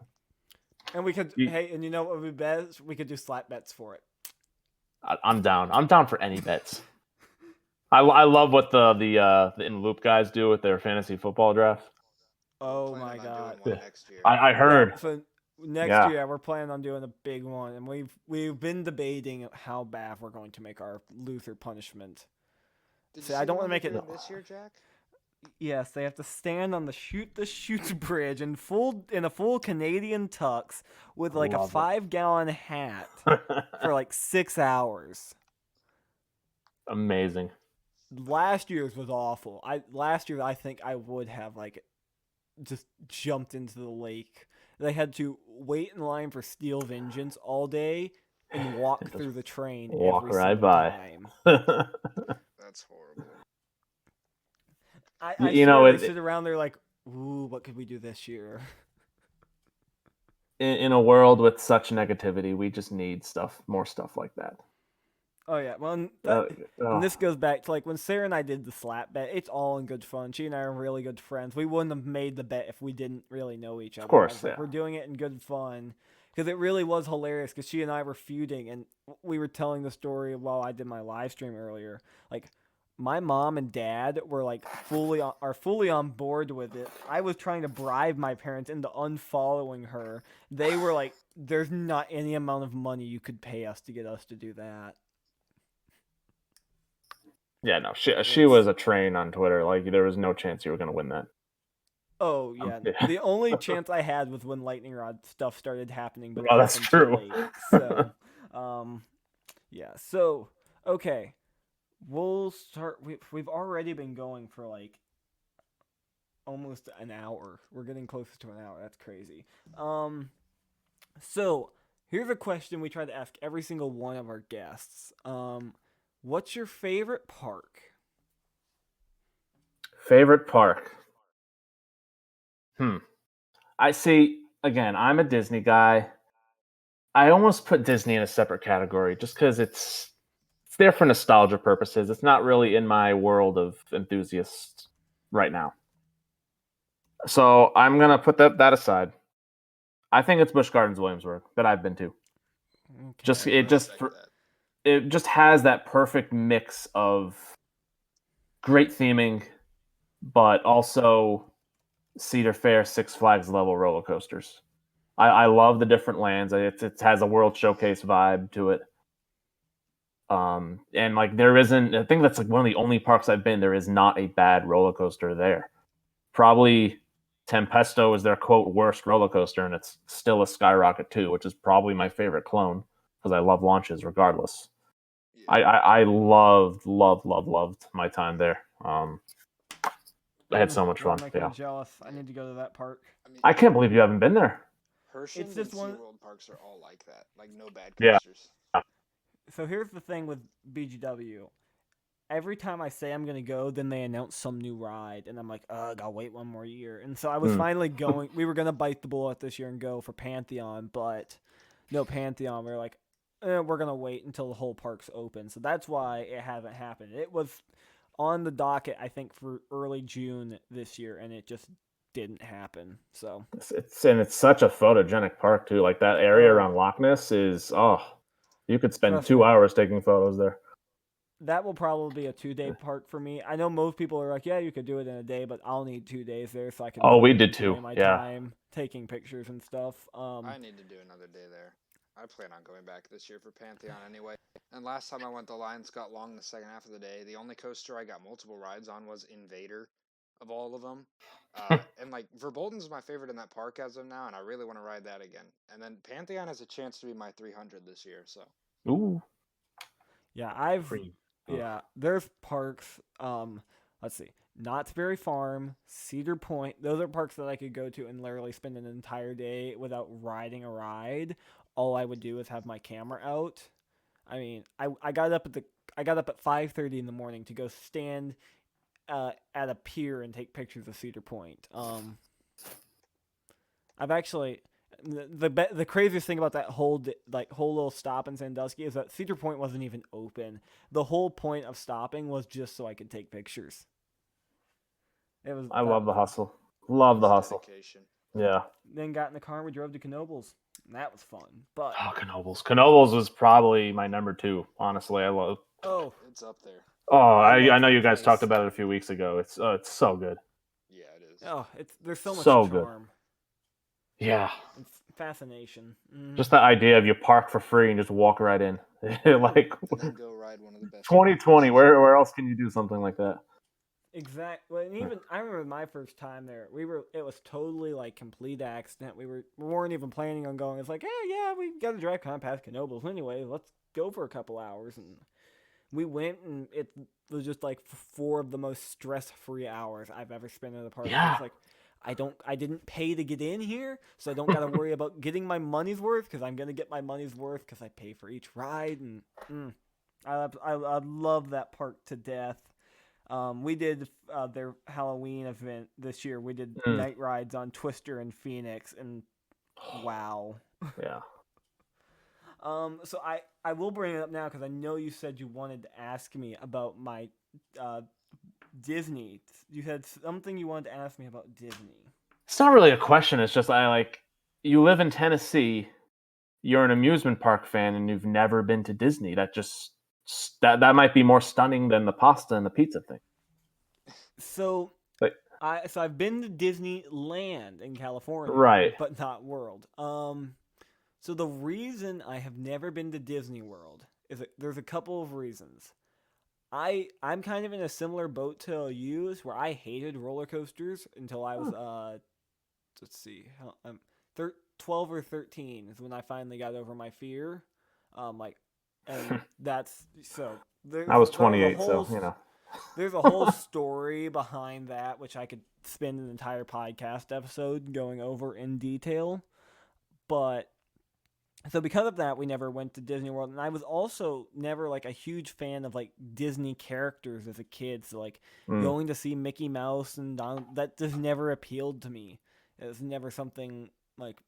And we could, You- hey, and you know what would be best? We could do slap bets for it. I'm down. I'm down for any bets. I love what the In Loop guys do with their fantasy football draft. Oh We're my planning on god. doing one next year. I heard. Yeah, so next Yeah. year we're planning on doing a big one, and we've been debating how bad we're going to make our Luther punishment. Did See, you I see don't the want one to make they're it. doing this year, Jack? Yes, they have to stand on the chutes bridge in a full Canadian tux with like a Love it. 5-gallon hat for like 6 hours. Amazing. Last year's was awful. Last year I think I would have like just jumped into the lake. They had to wait in line for Steel Vengeance all day and walk Just through the train walk every right single by. time. That's horrible. I You swear know, they sit around there like, ooh, what could we do this year? in a world with such negativity, we just need more stuff like that. Oh yeah, well, and Oh, this goes back to like when Sarah and I did the slap bet. It's all in good fun. She and I are really good friends. We wouldn't have made the bet if we didn't really know each other. course, I was like, yeah. we're doing it in good fun because it really was hilarious. Because she and I were feuding, and we were telling the story while I did my live stream earlier. Like, my mom and dad were like fully on board with it. I was trying to bribe my parents into unfollowing her. They were like, "There's not any amount of money you could pay us to get us to do that." yeah, no, she was a train on Twitter. Like, there was no chance you were going to win that. Oh yeah. Yeah. The only chance I had was when Lightning Rod stuff started happening, but it Oh, that's happened true. too late. So, yeah. So, okay, we'll start. We've already been going for like almost an hour. We're getting closer to an hour. That's crazy. So here's a question we try to ask every single one of our guests. What's your favorite park? Favorite park? I see. Again, I'm a Disney guy. I almost put Disney in a separate category just because it's there for nostalgia purposes. It's not really in my world of enthusiasts right now. So I'm gonna put that aside. I think it's Busch Gardens Williamsburg that I've been to. Just Okay. it just Respect that. it just has that perfect mix of great theming, but also Cedar Fair, Six Flags level roller coasters. I love the different lands. It has a World Showcase vibe to it. And like there isn't. I think that's like one of the only parks I've been. There is not a bad roller coaster there. Probably Tempesto is their quote worst roller coaster, and it's still a Skyrocket 2, which is probably my favorite clone because I love launches regardless. Yeah. I loved my time there. I had so much Y'all fun. make me Yeah, jealous. I need to go to that park. I mean, I can't believe you haven't been there. Hershey It's and just one- SeaWorld parks are all like that. Like no bad Yeah. coasters. So here's the thing with BGW. every time I say I'm gonna go, then they announce some new ride, and I'm like, ugh, I'll wait one more year. And so I was Hmm. finally going. We were gonna bite the bullet this year and go for Pantheon, but no Pantheon. We are like, we're gonna wait until the whole park's open. So that's why it hasn't happened. It was on the docket, I think, for early June this year, and it just didn't happen. So It's such a photogenic park too. Like that area Oh. around Loch Ness is you could spend Trust 2 me. hours taking photos there. That will probably be a 2-day park for me. I know most people are like, yeah, you could do it in a day, but I'll need 2 days there so I can Oh, we fully did too. enjoy my Yeah. time taking pictures and stuff. I need to do another day there. I plan on going back this year for Pantheon anyway. And last time I went, the lines got long the second half of the day. The only coaster I got multiple rides on was Invader, of all of them. And like Verbolten's my favorite in that park as of now, and I really want to ride that again. And then Pantheon has a chance to be my 300 this year. So Ooh. Yeah, Free. there's parks. Let's see, Knott's Berry Farm, Cedar Point. Those are parks that I could go to and literally spend an entire day without riding a ride. All I would do is have my camera out. I mean, I got up at 5:30 in the morning to go stand at a pier and take pictures of Cedar Point. I've actually the craziest thing about that whole little stop in Sandusky is that Cedar Point wasn't even open. The whole point of stopping was just so I could take pictures. I love the hustle. Love the that's hustle. dedication. Yeah. Then got in the car and we drove to Knoebels. And that was fun. But Oh, Knoebels. Knoebels was probably my number 2. Honestly, I love. It's up there. Oh, I love know that you guys place. talked about it a few weeks ago. It's so good. Yeah, it is. there's so much So good. charm Yeah. and fascination. Mhm. Just that idea of you park for free and just walk right in. Like And then go ride one of the best. 2020, where else can you do something like that? Exactly, and even I remember my first time there. It was totally like complete accident. We weren't even planning on going. It's like, hey, yeah, we got to drive kind of past Knoebels anyway. Let's go for a couple hours, and we went, and it was just like 4 of the most stress-free hours I've ever spent at a park. Yeah. It's like I didn't pay to get in here, so I don't got to worry about getting my money's worth because I'm gonna get my money's worth because I pay for each ride, and I love that park to death. We did their Halloween event this year. We did night rides on Twister and Phoenix, and wow. Yeah. So I will bring it up now because I know you said you wanted to ask me about my Disney. You had something you wanted to ask me about Disney. It's not really a question. It's just you live in Tennessee, you're an amusement park fan, and you've never been to Disney. That might be more stunning than the pasta and the pizza thing. So Like- I've been to Disneyland in California, Right. but not World. So the reason I have never been to Disney World is that there's a couple of reasons. I'm kind of in a similar boat to you, where I hated roller coasters until I was let's see, 12 or 13 is when I finally got over my fear. And that's so. I was 28, so you know. There's a whole story behind that, which I could spend an entire podcast episode going over in detail. But so because of that, we never went to Disney World, and I was also never like a huge fan of like Disney characters as a kid. So like going to see Mickey Mouse and Donald, that just never appealed to me. It was never something like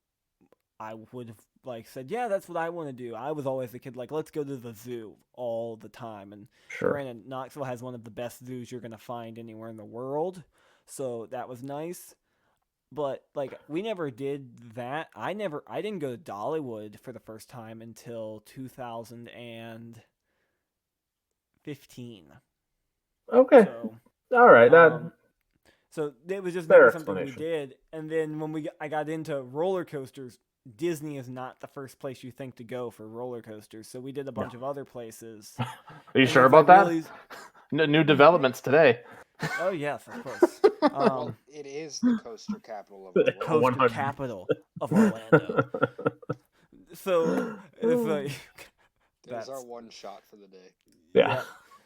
I would have like said, yeah, that's what I want to do. I was always a kid like, let's go to the zoo all the time. And Sure. granted, Knoxville has one of the best zoos you're gonna find anywhere in the world, so that was nice. But like we never did that. I didn't go to Dollywood for the first time until 2015. Okay. So, All right. so it was just Fair never something we explanation. did. And then when I got into roller coasters, Disney is not the first place you think to go for roller coasters. So we did a bunch of other places. Are you And sure it's, about like, that? really- New developments today. Oh yes, of course. Well, it is the coaster capital of the world. Coaster 100. capital of Orlando. So it's like There's our that's- one shot for the day. Yeah.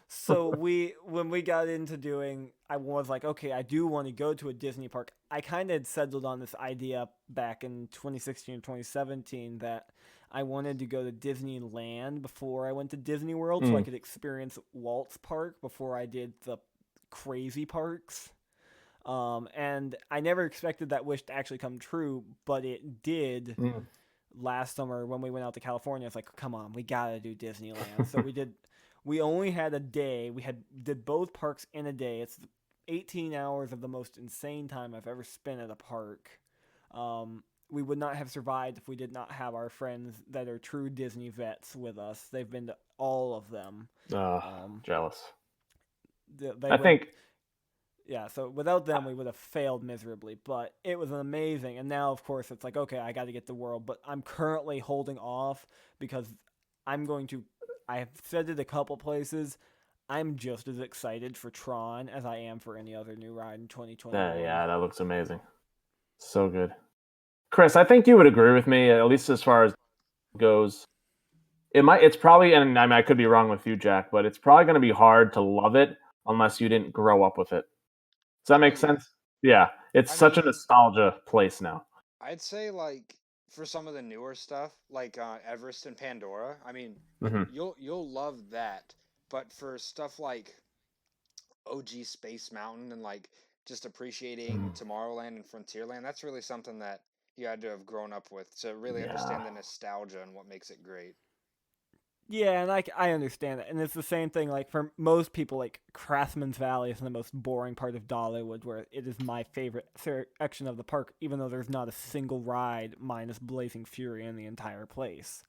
So when we got into doing, I was like, okay, I do want to go to a Disney park. I kind of had settled on this idea back in 2016 or 2017 that I wanted to go to Disneyland before I went to Disney World so I could experience Walt's Park before I did the crazy parks. And I never expected that wish to actually come true, but it did last summer when we went out to California. It's like, come on, we gotta do Disneyland. So we did. We only had a day. We did both parks in a day. It's 18 hours of the most insane time I've ever spent at a park. We would not have survived if we did not have our friends that are true Disney vets with us. They've been to all of them. Jealous. I think. Yeah, so without them, we would have failed miserably. But it was amazing. And now, of course, it's like, okay, I got to get the world. But I'm currently holding off because I'm going to. I have said it a couple places. I'm just as excited for Tron as I am for any other new ride in 2021. Yeah, that looks amazing. So good. Chris, I think you would agree with me, at least as far as goes. It's probably, and I mean, I could be wrong with you, Jack, but it's probably going to be hard to love it unless you didn't grow up with it. Does that make sense? Yeah, it's such a nostalgia place now. I'd say like for some of the newer stuff, like Everest and Pandora. I mean, you'll love that. But for stuff like OG Space Mountain and like just appreciating Tomorrowland and Frontierland, that's really something that you had to have grown up with to really understand the nostalgia and what makes it great. Yeah, and I understand that. And it's the same thing, like, for most people, like, Craftsman's Valley is the most boring part of Dollywood, where it is my favorite section of the park, even though there's not a single ride minus Blazing Fury in the entire place.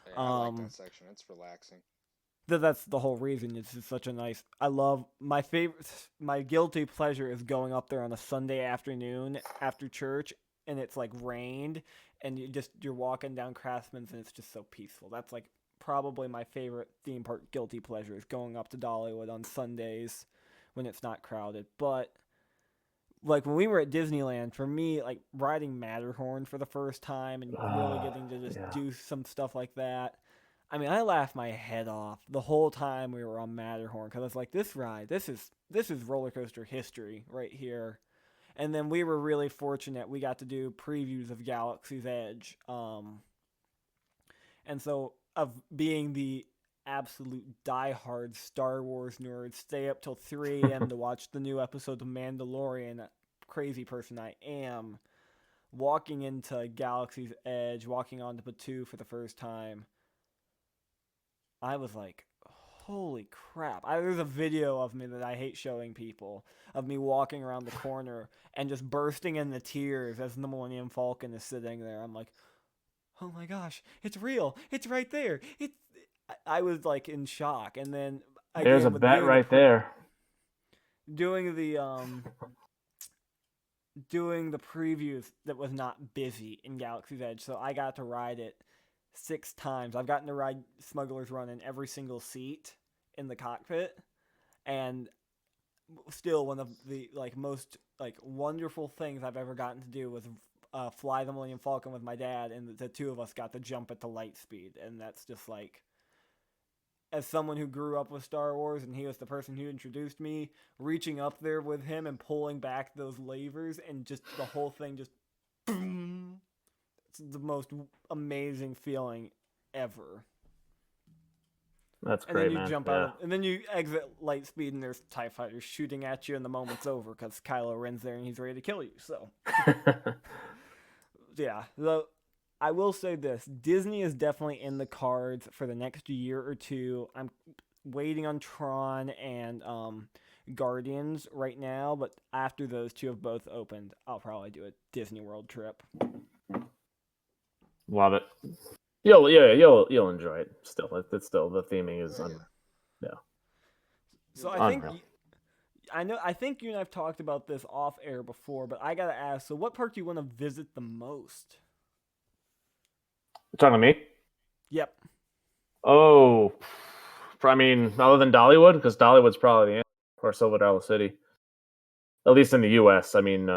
Yeah, I like that section. It's relaxing. That's the whole reason. It's just such a nice... I love... My guilty pleasure is going up there on a Sunday afternoon after church, and it's, like, rained, and you're walking down Craftsman's, and it's just so peaceful. That's, like... probably my favorite theme park guilty pleasure is going up to Dollywood on Sundays when it's not crowded. But like when we were at Disneyland, for me, like riding Matterhorn for the first time and really getting to just do some stuff like that. I mean, I laughed my head off the whole time we were on Matterhorn because I was like, this ride, this is roller coaster history right here. And then we were really fortunate. We got to do previews of Galaxy's Edge. And so of being the absolute diehard Star Wars nerd, stay up till 3 a.m. to watch the new episode of Mandalorian, crazy person I am, walking into Galaxy's Edge, walking onto Batuu for the first time, I was like, holy crap. There's a video of me that I hate showing people, of me walking around the corner and just bursting into tears as the Millennium Falcon is sitting there. I'm like, oh my gosh, it's real. It's right there. I was like in shock. And then there's a bet right there. Doing the previews that was not busy in Galaxy's Edge, so I got to ride it 6 times. I've gotten to ride Smuggler's Run in every single seat in the cockpit, and still one of the most wonderful things I've ever gotten to do was fly the Millennium Falcon with my dad, and the two of us got to jump at the light speed. And that's just like, as someone who grew up with Star Wars and he was the person who introduced me, reaching up there with him and pulling back those levers and just the whole thing just boom. It's the most amazing feeling ever. That's great, and then you man. Jump out, and then you exit light speed, and there's TIE fighters shooting at you, and the moment's over because Kylo Ren's there and he's ready to kill you. So, yeah. Though I will say this: Disney is definitely in the cards for the next year or two. I'm waiting on Tron and Guardians right now, but after those two have both opened, I'll probably do a Disney World trip. Love it. You'll enjoy it. Still, it's still the theming is So I think you and I've talked about this off air before, but I gotta ask. So, what park do you want to visit the most? You're talking to me? Yep. Oh, I mean, other than Dollywood, because Dollywood's probably the answer, or Silver Dollar City, at least in the U.S. I mean,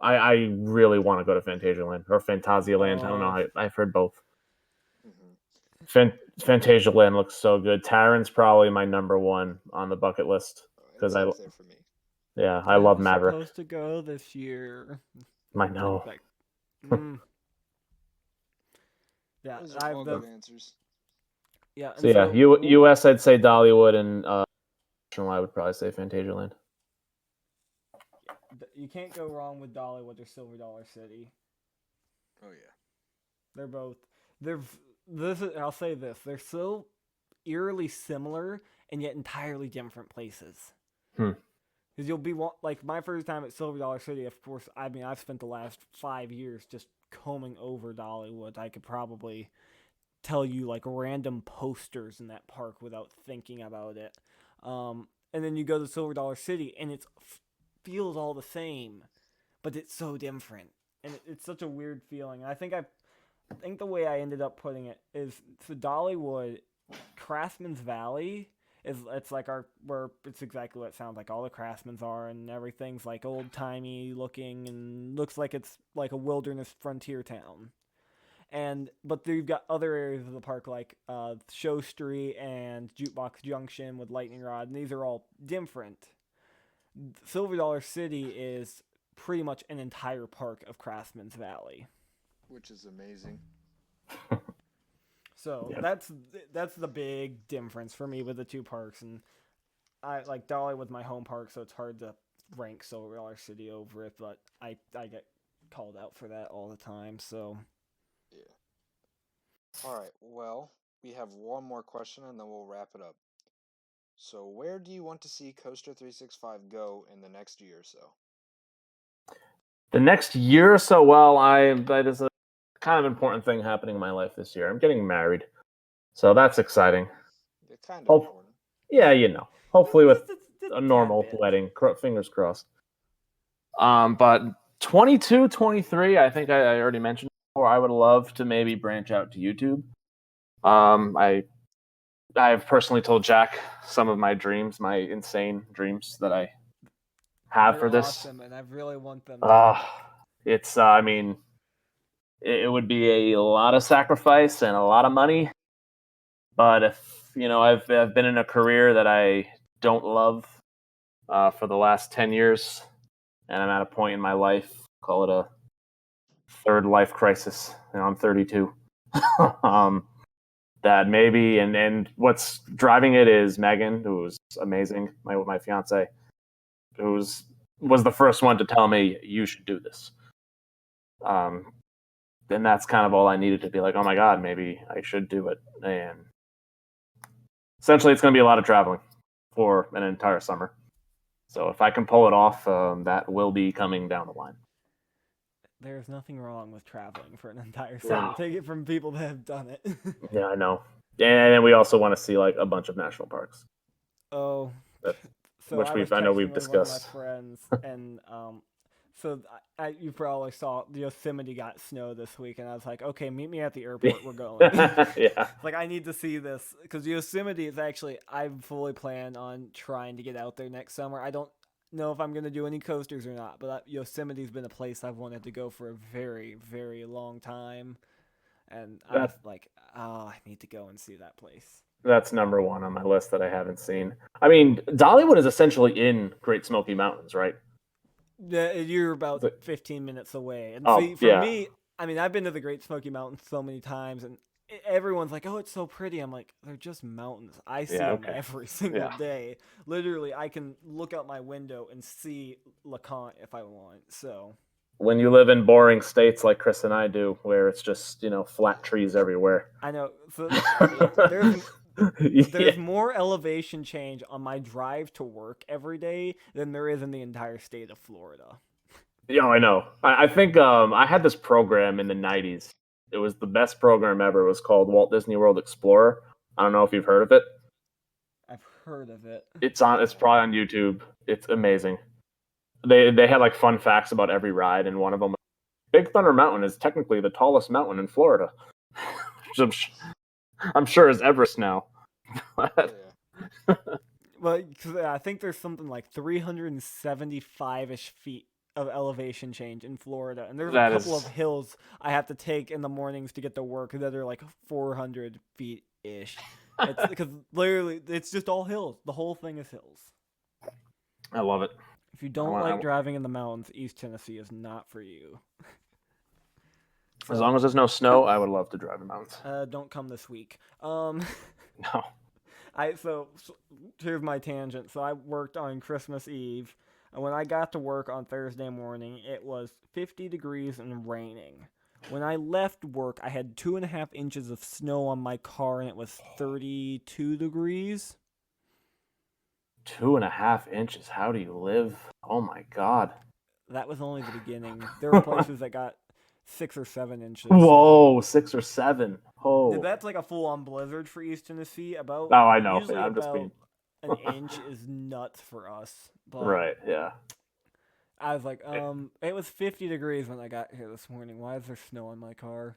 I really want to go to Fantasialand or Phantasialand. I don't know. I've heard both. Fantasialand looks so good. Taron's probably my number one on the bucket list because I love Maverick. Supposed to go this year. I know. Yeah, Those I are have all the good answers. yeah. So And yeah, U.S. I'd say Dollywood, and I would probably say Fantasialand. you can't go wrong with Dollywood or Silver Dollar City. Oh yeah. They're both they're this is, I'll say this, they're so eerily similar and yet entirely different places. Hmm. Because you'll be like my first time at Silver Dollar City. Of course, I mean I've spent the last 5 years just combing over Dollywood. I could probably tell you like random posters in that park without thinking about it. And then you go to Silver Dollar City and it feels all the same, but it's so different, and it's such a weird feeling. I think the way I ended up putting it is the Dollywood, Craftsman's Valley is it's like our where it's exactly what it sounds like. All the Craftsmans are, and everything's like old timey looking and looks like it's like a wilderness frontier town. But you've got other areas of the park like Show Street and Jukebox Junction with Lightning Rod, and these are all different. Silver Dollar City is pretty much an entire park of Craftsman's Valley. Which is amazing. So Yeah. that's the big difference for me with the two parks, and I like Dollywood's my home park, so it's hard to rank Silver Dollar City over it, but I get called out for that all the time. So Yeah. All right. Well, we have one more question and then we'll wrap it up. So, where do you want to see Coaster 365 go in the next year or so? The next year or so, well, that is a kind of important thing happening in my life this year. I'm getting married, so that's exciting. They're kind of Hope, important. yeah, hopefully with just a tad normal bit. wedding. Fingers crossed. But 22, 23, I think I already mentioned before. I would love to maybe branch out to YouTube. I've personally told Jack some of my dreams, my insane dreams that I have They're for this. awesome, and I really want them to. It's I mean, it would be a lot of sacrifice and a lot of money. But if I've been in a career that I don't love for the last 10 years, and I'm at a point in my life, call it a third life crisis. I'm 32. That maybe, and what's driving it is Megan, who's amazing, my fiance, was the first one to tell me you should do this. And that's kind of all I needed to be like, oh my god, maybe I should do it. And essentially, it's going to be a lot of traveling for an entire summer. So if I can pull it off, that will be coming down the line. There's nothing wrong with traveling for an entire summer. Take it from people that have done it. Yeah, I know. And then we also want to see like a bunch of national parks. Oh, so which I was I know texting we've with one of my discussed. friends, and so you probably saw Yosemite got snow this week, and I was like, okay, meet me at the airport. We're going. Yeah. Like I need to see this because Yosemite is actually I fully plan on trying to get out there next summer. I don't know if I'm gonna do any coasters or not, but Yosemite's been a place I've wanted to go for a very, very long time, and I was like, oh, I need to go and see that place. That's number one on my list that I haven't seen. I mean, Dollywood is essentially in Great Smoky Mountains, right? Yeah, you're about 15 minutes away. And Oh, see, for yeah. me, I mean, I've been to the Great Smoky Mountains so many times, and everyone's like, "Oh, it's so pretty." I'm like, "They're just mountains. I see them every single day. Literally, I can look out my window and see LeConte if I want." So when you live in boring states like Chris and I do, where it's just flat trees everywhere. I know. So there's more elevation change on my drive to work every day than there is in the entire state of Florida. Yeah, I know. I think I had this program in the 90s. It was the best program ever. It was called Walt Disney World Explorer. I don't know if you've heard of it. I've heard of it. It's probably on YouTube. It's amazing. They had like fun facts about every ride, and one of them, Big Thunder Mountain, is technically the tallest mountain in Florida. Which I'm sure is Everest now. Well, I think there's something like 375-ish feet of elevation change in Florida, and there's a couple of hills I have to take in the mornings to get to work that are like 400 feet ish. It's because literally it's just all hills. The whole thing is hills. I love it. If you don't like driving in the mountains, East Tennessee is not for you. As long as there's no snow, I would love to drive in mountains. Don't come this week. No. So here's my tangent. So I worked on Christmas Eve, and when I got to work on Thursday morning, it was 50 degrees and raining. When I left work, I had 2.5 inches of snow on my car, and it was 32 degrees. 2.5 inches. How do you live? Oh my God. That was only the beginning. There were places that got 6 or 7 inches. Whoa, 6 or 7. Oh. That's like a full-on blizzard for East Tennessee. Oh, I know. Usually Yeah, I'm just about being... an inch is nuts for us. But Right, yeah. I was like, it was 50 degrees when I got here this morning. Why is there snow on my car?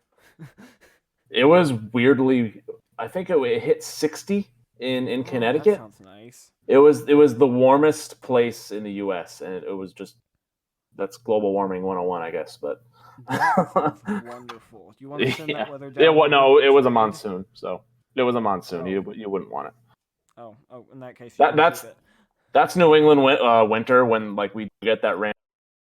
It was weirdly, I think it hit 60 in Connecticut. That sounds nice. It was the warmest place in the U.S. and it was just, that's global warming 101, I guess. But that sounds wonderful. Do you want to send that weather down? It was a monsoon. So it was a monsoon. Oh. You wouldn't want it. Oh, in that case, that's New England winter when like we get that rain.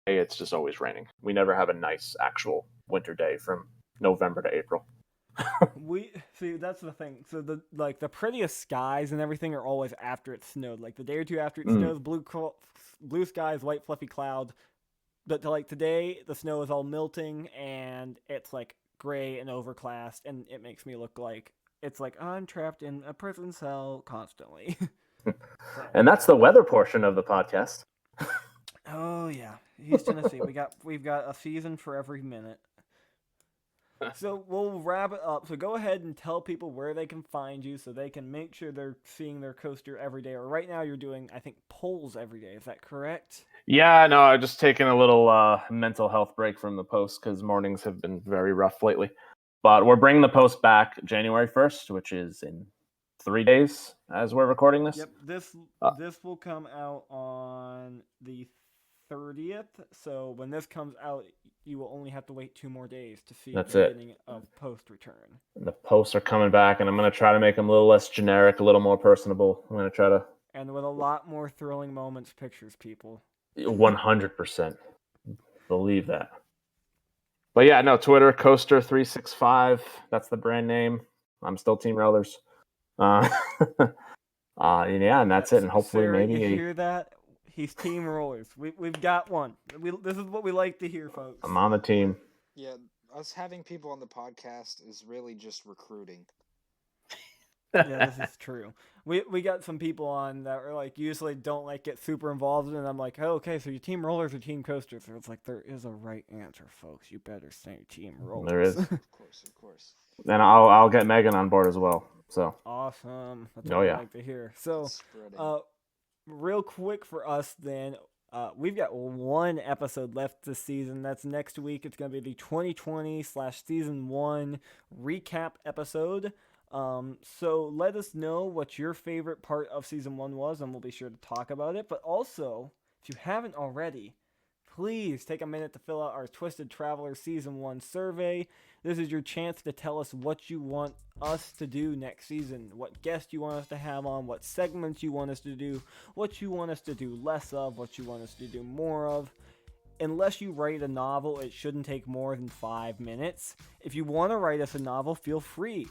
It's just always raining. We never have a nice actual winter day from November to April. We see that's the thing. So the prettiest skies and everything are always after it snowed. Like the day or two after it snows, blue skies, white fluffy cloud. But like today, the snow is all melting and it's like gray and overcast, and it makes me look like it's like I'm trapped in a prison cell constantly. And that's the weather portion of the podcast. Oh yeah, East Tennessee. We've got a season for every minute. So we'll wrap it up. So go ahead and tell people where they can find you so they can make sure they're seeing their coaster every day. Or right now you're doing, I think, polls every day. Is that correct? Yeah, no, I've just taken a little mental health break from the post because mornings have been very rough lately. But we're bringing the post back January 1st, which is in 3 days as we're recording this. Yep, this will come out on the 30th. So when this comes out, you will only have to wait 2 more days to see the beginning of post return. And the posts are coming back, and I'm going to try to make them a little less generic, a little more personable. I'm going to try to... And with a lot more thrilling moments, pictures, people. 100%. Believe that. But yeah, no, Twitter, Coaster365. That's the brand name. I'm still Team Rollers. Yeah, and that's it. And hopefully Sarah, maybe... You hear that? He's Team Rollers. We've got one. This is what we like to hear, folks. I'm on the team. Yeah, us having people on the podcast is really just recruiting. Yeah, this is true. We got some people on that are like usually don't like get super involved in it. And I'm like, oh, okay, so you Team Rollers or Team Coasters? So it's like there is a right answer, folks. You better say Team Rollers. There is. Of course. And I'll get Megan on board as well. So awesome. That's what I like to hear. So, real quick for us then, we've got 1 episode left this season. That's next week. It's going to be the 2020/season 1 recap episode. So let us know what your favorite part of season 1 was, and we'll be sure to talk about it. But also, if you haven't already, please take a minute to fill out our Twisted Traveler Season 1 survey. This is your chance to tell us what you want us to do next season, what guests you want us to have on, what segments you want us to do, what you want us to do less of, what you want us to do more of. Unless you write a novel, it shouldn't take more than 5 minutes. If you want to write us a novel, feel free.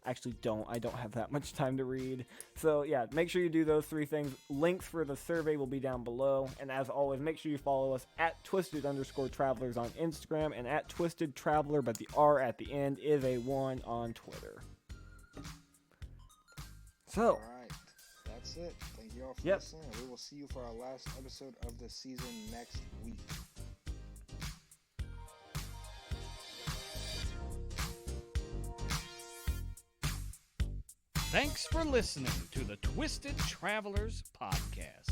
Actually don't. I don't have that much time to read. So yeah, make sure you do those 3 things. Links for the survey will be down below. And as always, make sure you follow us at Twisted_Travelers on Instagram and at Twisted Traveler, but the R at the end is a 1 on Twitter. So. Alright, that's it. Thank you all for listening. We will see you for our last episode of the season next week. Thanks for listening to the Twisted Travelers Podcast.